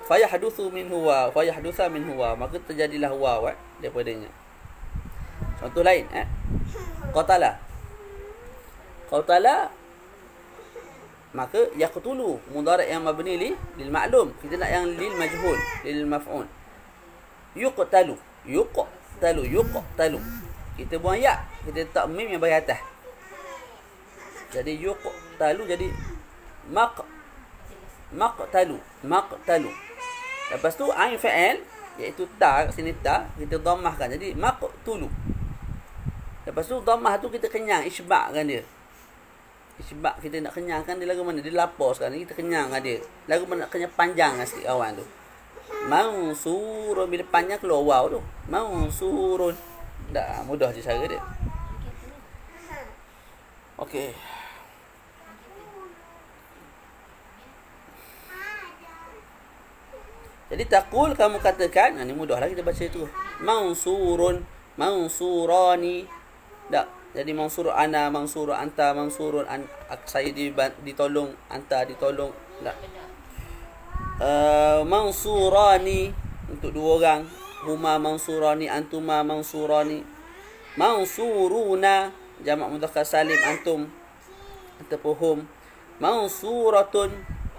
Fayahduthu minhu wa fayahdutha minhu wa, maka terjadilah waw daripadanya. Contoh lain, qatala, maka yaqtulu mudhari' yang mabni lil ma'lum, kita nak yang lil majhul, lil maf'ul. Yuqtalu, kita buang ya, kita letak mim yang bahagian atas. Jadi yuqtalu jadi maqtalu. Lepas tu ain fa'il iaitu ta, kat sini ta, kita dhammahkan jadi maqtulu. Lepas tu dhammah tu kita kenyang, isba' kan dia. Isba' kita nak kenyangkan dia lagu mana? Dia lapar sekarang ni, kita kenyangkan dia. Lagu mana nak kenyang panjang sikit kawan tu. Mansurun, bila panjang keluar waw tu. Mansurun. Dah mudah je cara dia. Okey. Jadi taqul, kamu katakan, ni mudahlah kita baca tu. Mansurun, mansurani. Tak. Jadi mansur ana, mansur anta, mansurun saya ditolong, anta ditolong. Tak. Mansurani untuk dua orang. Huma mansurani, antuma mansurani. Mansuruna jamak mudzakkar salim, antum ataupun hum. Mansuratun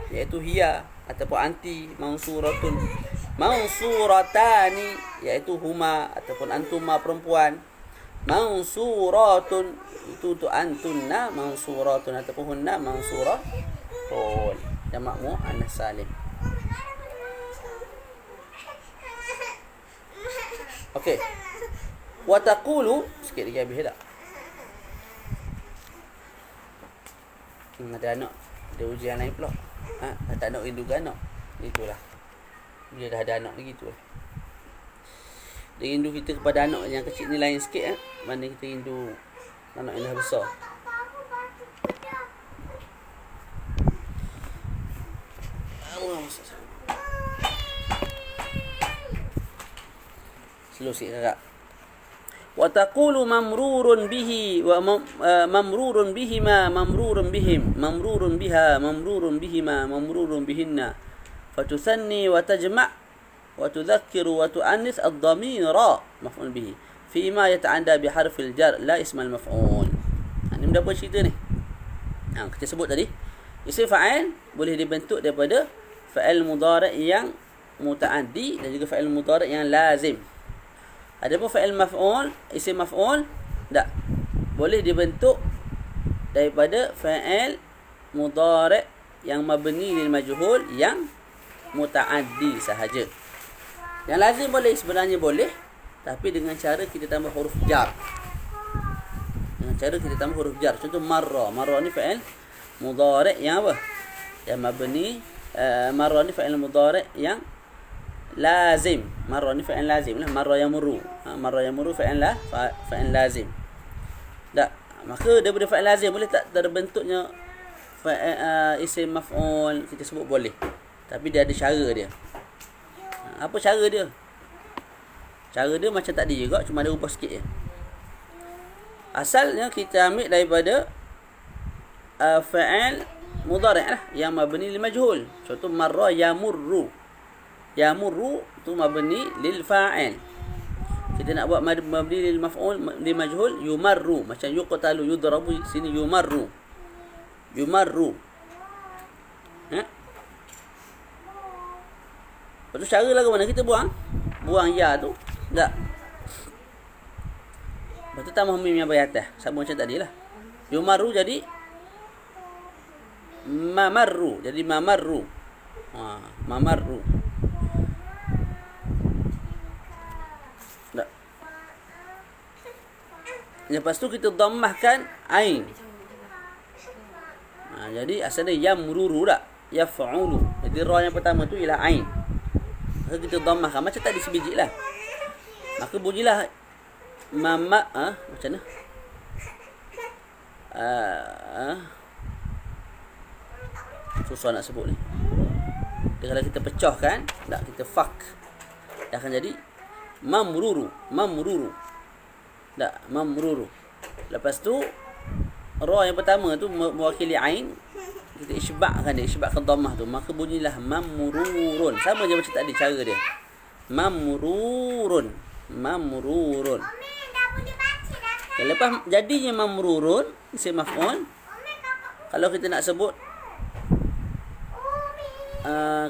iaitu hiya ataupun anti, mansuratun. Mansuratani iaitu huma ataupun antuma perempuan. Mansuratun itu untuk antunna, mansuratun ataupun hunna mansuratun. Jamak muannas salim. Okey. Wa taqulu, sikit lagi habis tak? Ada anak, ada ujian lain pula. Tak nak rindu ke anak? Itulah. Dia dah ada anak lagi tu. Dia rindu kita kepada anak yang kecil ni lain sikit. Mana kita rindu anak yang dah besar. Slow sikit kakak. Wa taqulu mamrurun bihi wa mamrurun bihima, mamrurun bihim, mamrurun biha, mamrurun bihima, mamrurun bihinna. Fatusanni wa tajma' wa tudhakkiru wa tu'annis ad-dhamira maf'ul bihi fima yata'adda bi harfil jar la ismal maf'ul. Ini berapa cerita ni? Kita sebut tadi isim fa'il boleh dibentuk daripada fa'il mudhari' yang muta'addi dan juga fa'il mudhari' yang lazim. Adapun fa'il maf'ul, isim maf'ul tak boleh dibentuk daripada fa'il mudhari' yang mabni lil majhul yang muta'addi sahaja. Yang lazim boleh, sebenarnya boleh, tapi dengan cara kita tambah huruf jar. Contoh marra. Marra ni fa'il mudhari' yang apa? Yang mabni. Marra ni fa'il mudhari' yang lazim. Marra ni fa'il lazim lah. Marra yamurru. Marra yamurru fa'il lazim. Tak. Maka daripada fa'il lazim boleh tak terbentuknya isim maf'ul? Kita sebut boleh. Tapi dia ada cara dia. Apa cara dia? Cara dia macam tadi juga, cuma ada ubah sikit je. Asalnya kita ambil daripada fa'al mudhari' lah, yang mabni lil majhul. Contoh marra yamurru. Yamurru tu mabni lil fa'il. Kita nak buat mabni lil maf'ul lil majhul, yumarru. Macam yuqtalu, yudrabu, sini yumarru. Yumarru. Lepas tu cara lagu mana kita buang? Buang ya tu. Tak. Lepas tu tambah mim yang bayi atas. Sama macam tadi lah. Yumarru jadi mamarru. Jadi mamarru. Mamarru. Tak. Lepas tu kita dhammahkan ain. Jadi asalnya yamruru tak? Yaf'ulu. Jadi ra yang pertama tu ialah ain. Maka kita dhammahkan macam tadi sebiji lah. Maka bunyilah macam mana? Susah nak sebut ni. Dia kalau kita pecahkan, tak, kita fak, dia akan jadi mamruru. Mamruru. Tak, mamruru. Lepas tu ra yang pertama tu mewakili ain, kita isbakkan dia, isbakkan dhammah tu, maka bunyilah mamrurun. Sama je macam tadi cara dia. Mamrurun. Mamrurun. Okay, lepas jadinya mamrurun, isim maf'ul. Kalau kita nak sebut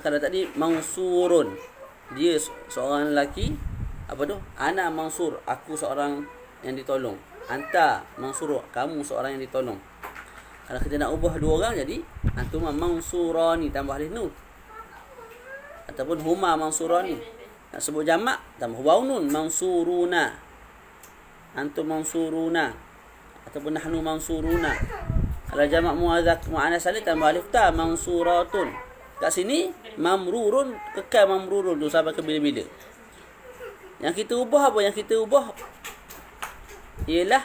kalau tadi mansurun, dia seorang lelaki, apa tu? Ana mansur, aku seorang yang ditolong. Anta mansur, kamu seorang yang ditolong. Kalau kita nak ubah dua orang jadi antuma mansurani, tambah alif nun. Ataupun huma mansurani. Nak sebut jamak tambah waw nun, mansuruna. Antum mansuruna. Ataupun nahnu mansuruna. Kalau jamak muannas salim tambah alif ta, mansuratun. Kat sini mamrurun, kekal mamrurun tu sampai ke bila-bila. Yang kita ubah apa? Yang kita ubah ialah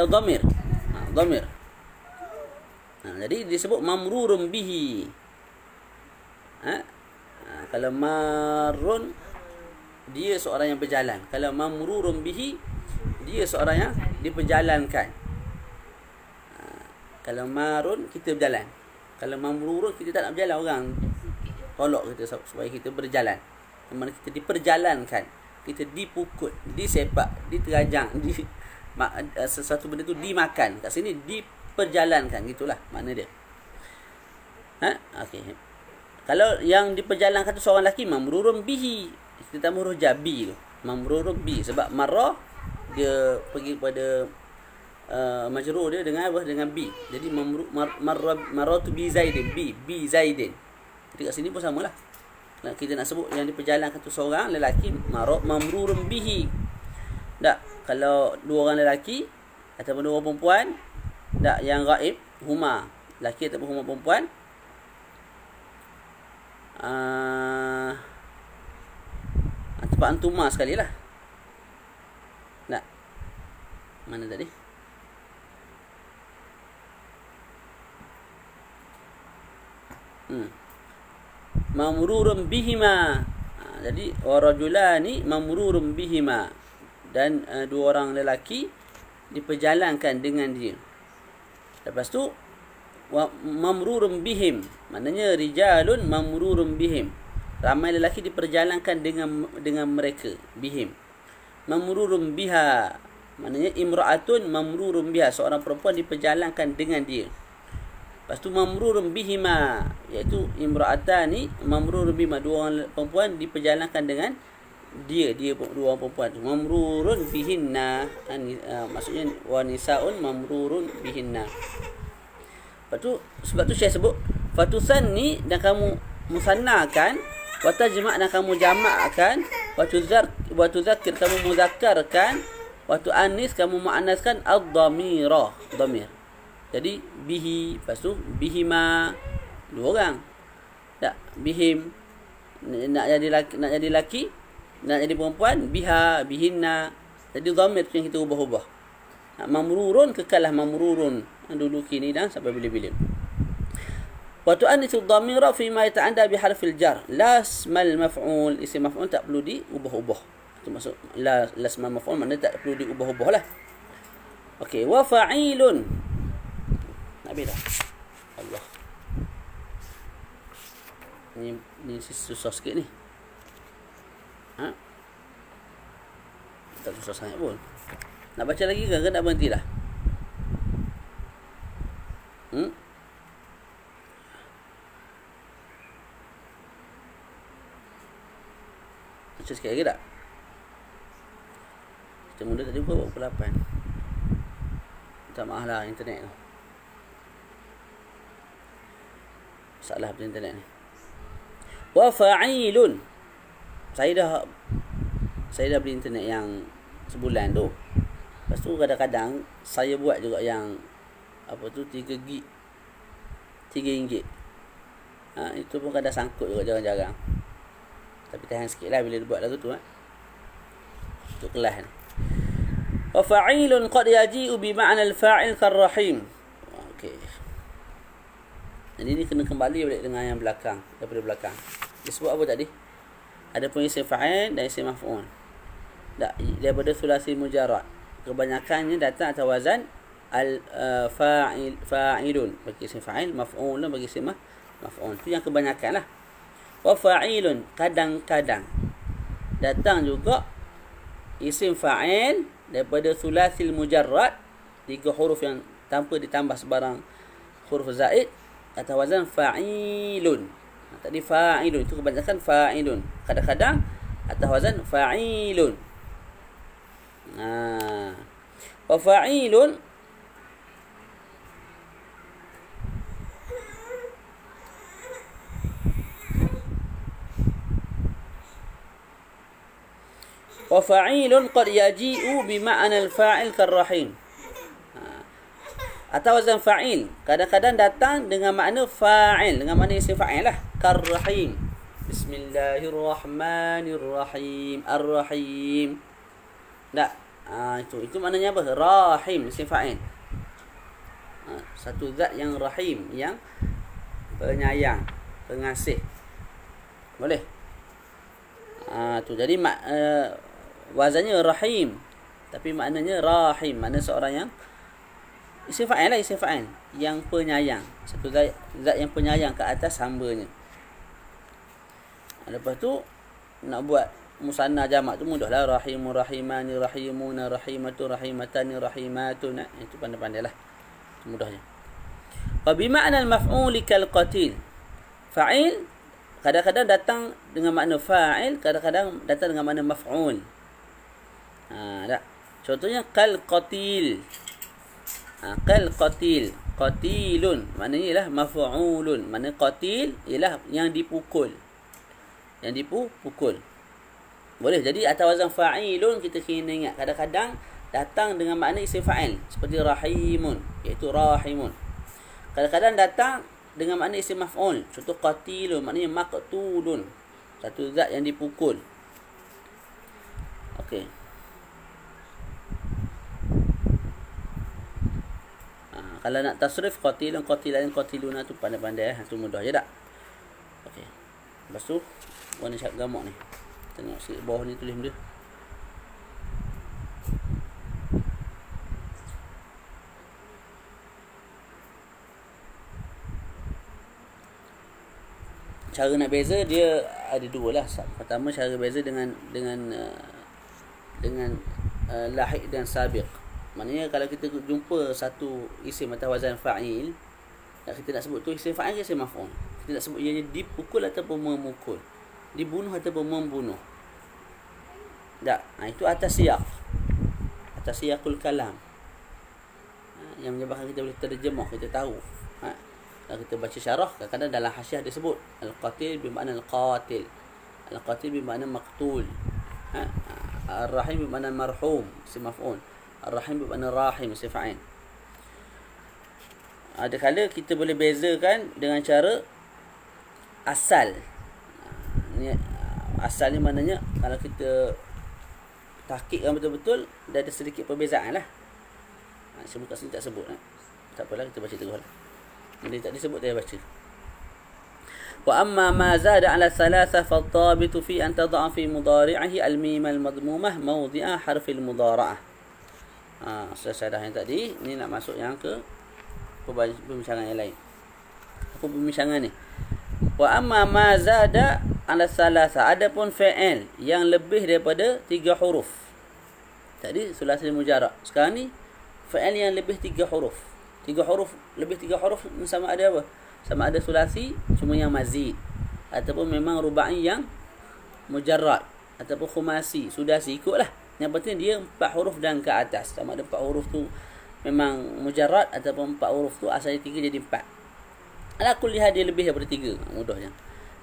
dhamir. Dhamir. Jadi disebut mamrurun bihi. Kalau marun, dia seorang yang berjalan. Kalau mamrurun bihi, dia seorang yang diperjalankan. Kalau marun, kita berjalan. Kalau mamrurun, kita tak nak berjalan, orang tolak kita supaya kita berjalan. Mana kita diperjalankan, kita dipukul, disepak, diterajang, sesuatu benda tu dimakan. Kat sini diperjalankan, gitulah makna dia. Okey. Kalau yang diperjalankan tu seorang lelaki, mamrurun bihi, kita tambah huruf jabi tu, mamrurun bi, sebab marrah dia pergi kepada majrur dia dengan apa? Dengan bi. Jadi marratu bi zaidin, bi zaidin. Jadi kat sini pun samalah. Kita nak sebut yang diperjalankan tu seorang lelaki, mamrurun bihi. Tak, kalau dua orang lelaki ataupun dua orang perempuan, tak, yang ghaib, huma lelaki ataupun huma perempuan, tempat antuma sekali lah. Tak, mana tadi? Mamrurun bihima. Jadi warajulani mamrurun bihima, dan dua orang lelaki diperjalankan dengan dia. Lepas tu mamrurun bihim, maknanya rijalun mamrurun bihim, ramai lelaki diperjalankan dengan mereka, bihim. Mamrurun biha, maknanya imra'atun mamrurun biha, seorang perempuan diperjalankan dengan dia. Lepas tu mamrurun bihima, iaitu imra'atani mamrurun bihima, dua orang perempuan diperjalankan dengan dia dua orang perempuan tu. Mamrurun bihinna, maksudnya wanisaun mamrurun bihinna. Lepas tu, sebab tu saya sebut fatusanni, dan kamu musannakan, wa tajma', dan kamu jamakkan, wa tuzakkir, kamu muzakkarkan, wa tu'annis, kamu muannaskan ad-dhamira, dhamir. Jadi bihi, lepas tu bihima, dua orang. Tak, bihim nak jadi laki, nak jadi perempuan, biha, bihinna. Jadi dhamir tu yang kita ubah-ubah. Mamrurun, kekallah mamrurun, dulu kini dan sampai bila-bila. وتؤنث الضمير فيما يتعدى بحرف الجر. لا اسم المفعول. Isim maf'ul tak perlu diubah-ubah. Itu maksud la ism maf'ul, maknanya tak perlu diubah-ubah lah. Okey, wa fa'ilun. Nabi dah. Allah. Ni susah sikit ni. Ha? Tak susah sangat pun. Nak baca lagi ke nak berhenti dah? Baca sikit lagi tak? Kita mula tadi pukul 8. Minta maaf lah internet tu. Masalah pada internet ni. Wa fa'ilun. Saya dah beli internet yang sebulan tu. Lepas tu kadang-kadang saya buat juga yang 3 gig, 3 ringgit. Itu pun kadang sangkut juga jarang-jarang. Tapi tahan sikit lah bila dia buat lagu tu. Untuk kelas ni. Wa fa'ilun qad yaji'u bi ma'na al-fa'il kar-rahim. Okey. Jadi ni kena kembali balik dengan yang belakang, daripada belakang. Dia sebut apa tadi? Ada pun isim fa'il dan isim maf'ul. Daripada sulasi mujarrad. Kebanyakannya datang atas wazan fa'ilun bagi isim fa'il, maf'ulun bagi isim maf'ul. Itu yang kebanyakan lah. Wa fa'ilun, kadang-kadang datang juga isim fa'il daripada sulasil mujarrad, 3 huruf yang tanpa ditambah sebarang huruf zaid, atas wazan fa'ilun. Tadi fa'ilun, itu kebanyakan fa'ilun. Kadang-kadang atas wazan fa'ilun. Wa fa'ilun wa fa'ilun qad yaji'u bi ma'na al-fa'il kar-rahim. Atau wazan fa'il kadang-kadang datang dengan makna fa'il, dengan makna isim fa'il lah, kar-rahim. Bismillahirrahmanirrahim. Ar-rahim. Tak. Itu maknanya apa? Rahim, isim fa'il. Satu zat yang rahim, yang penyayang, pengasih. Boleh? Tu jadi wazannya rahim, tapi maknanya rahim, makna seorang yang isim fa'il lah, isim fa'il yang penyayang, satu zat yang penyayang ke atas hamba-Nya. Lepas tu nak buat musanna jamak tu mudahlah, rahimur rahimani rahimuna rahimatu rahimatani rahimatun. Itu pandai-pandailah, mudahnya. Wa bi ma'na al-maf'ul kal qatil. Fa'il kadang-kadang datang dengan makna fa'il, kadang-kadang datang dengan makna maf'ul. Tak. Contohnya kal qatil. Kal qatil. Qatilun maknanya ialah maf'ulun. Makna qatil ialah yang dipukul. Yang dipukul. Boleh. Jadi atas wazan fa'ilun kita kena ingat kadang-kadang datang dengan makna isim fa'il seperti rahimun, iaitu rahimun. Kadang-kadang datang dengan makna isim maf'ul. Contoh qatilun maknanya maqtulun, satu zat yang dipukul. Okey. Kalau nak tasrif qatilun qatilan qatiluna tu pandai-pandai tu mudah je tak? Okey. Lepas tu warna cat gamak ni. Tengok sikit bawah ni tulis benda. Cara nak beza dia ada dua lah. Pertama cara beza dengan lahik dan sabiq. Maknanya kalau kita jumpa satu isim atas wazan fa'il, kita nak sebut tu isim fa'il ke isim maf'ul. Kita nak sebut ianya dipukul ataupun memukul, dibunuh ataupun membunuh. Tak. Itu atas siyak. Atas siyakul kalam. Yang menyebabkan kita boleh terjemah, kita tahu. Kalau kita baca syarah, kadang-kadang dalam hasyiah dia sebut al-qatil bermakna al-qatil. Al-qatil bermakna maqtul. Ar-rahim bermakna marhum, isim maf'ul. Ar-rahim bermakna rahim, isim fa'il. Ada kala kita boleh bezakan dengan cara asal. Asal ni maknanya kalau kita tahqiqkan betul-betul, dia ada sedikit perbezaan lah. Sebut kat sini tak sebut. Tak apalah, kita baca terus lah. Bila tak disebut, dia baca. وأما ما زاد على الثلاثة فالضابط في أن تضع في مضارعه الميم المضمومة موضع حرف المضارعة. Selesai dah yang tadi. Ni nak masuk yang ke perbincangan yang lain. Apa perbincangan ni? Wa amma ma zada ala thalatha. Adapun fi'il yang lebih daripada 3 huruf. Tadi sulasi mujarrad. Sekarang ni fi'il yang lebih 3 huruf. 3 huruf, lebih 3 huruf sama ada apa? Sama ada sulasi cuma yang mazid, ataupun memang rubai yang mujarrad, ataupun khumasi, sudasi, ikutlah. Yang penting dia 4 huruf dan ke atas. Sama ada 4 huruf tu memang mujarrad, ataupun 4 huruf tu asalnya 3 jadi 4. Ala kulli hal dia lebih daripada 3. Mudahnya.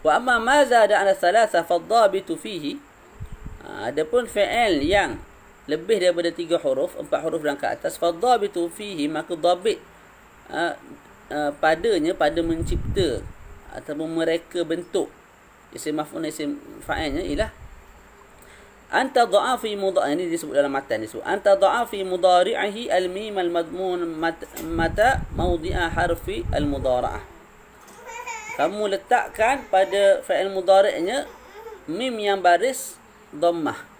Wa amma ma zada ala thalatha fadhabitu fihi. Adapun fi'il yang lebih daripada 3 huruf, 4 huruf dan ke atas, fadhabitu fihi, maka dhabit padanya, pada mencipta ataupun mereka bentuk isim maf'ul dan isim fa'ilnya ialah anta dha'a fi mudhari', ini disebut dalam matan, disebut anta dha'a fi mudhari'ihi al-mim al-madmun mata mawdi'a harfi al-mudhara'ah. Kamu letakkan pada fa'il mudhari'nya mim yang baris dhammah.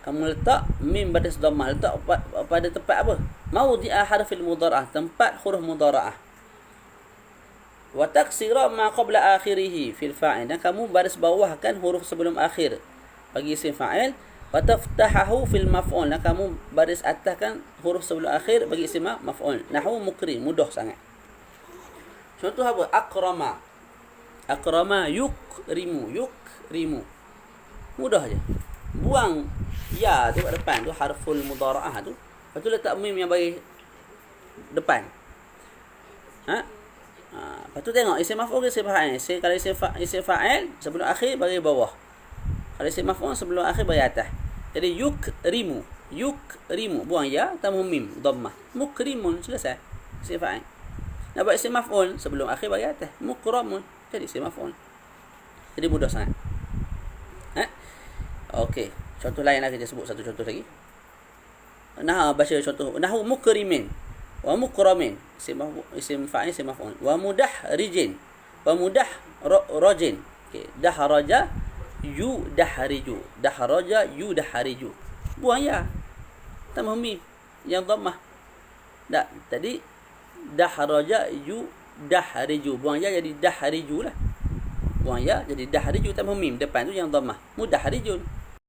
Kamu letak mim baris dhammah, letak pada tempat apa? Mawdi'a harfil mudhara'ah, tempat huruf mudhara'ah. Wa taksira ma qabla akhirih fil fa'il, dan kamu baris bawahkan huruf sebelum akhir bagi isim fa'il. Wa taftahahu fil maf'ul, dan kamu baris ataskan huruf sebelum akhir bagi isim maf'ul. Nahwu mukrim, mudah sangat. Contoh apa? Akrama. Akrama yukrimu, yukrimu. Mudah je. Buang ya tu kat depan tu, harful mudhara'ah tu. Lepas tu letak mim yang bagi depan. Lepas tu tengok isim maf'ul ke isim fa'il. Kalau isim fa'il sebelum akhir bagi bawah. Kalau isim maf'ul sebelum akhir bagi atas. Jadi yukrimu, yukrimu, buang ya, tambah mim dhammah. Mukrimun, selesai. Isim fa'il. Nak buat isim maf'ul sebelum akhir bagi atas. Mukramun, jadi isim maf'ul. Jadi mudah sangat. Okey, contoh lain lagi, kita sebut satu contoh lagi. Nah, baca contoh. Nahwu mukrimin wa mukramin, isim fa'il, isim maf'ul. Wa mudahrijin wa mudahrajin. Okey, dahraja yudahriju, dahraja yudahriju. Buang ya, tambah mim yang dhammah. Tak, tadi dahraja yudahriju, buang ya jadi dahriju lah. Buang ya jadi dahriju, tambah mim depan tu yang dhammah. Mudahrijun.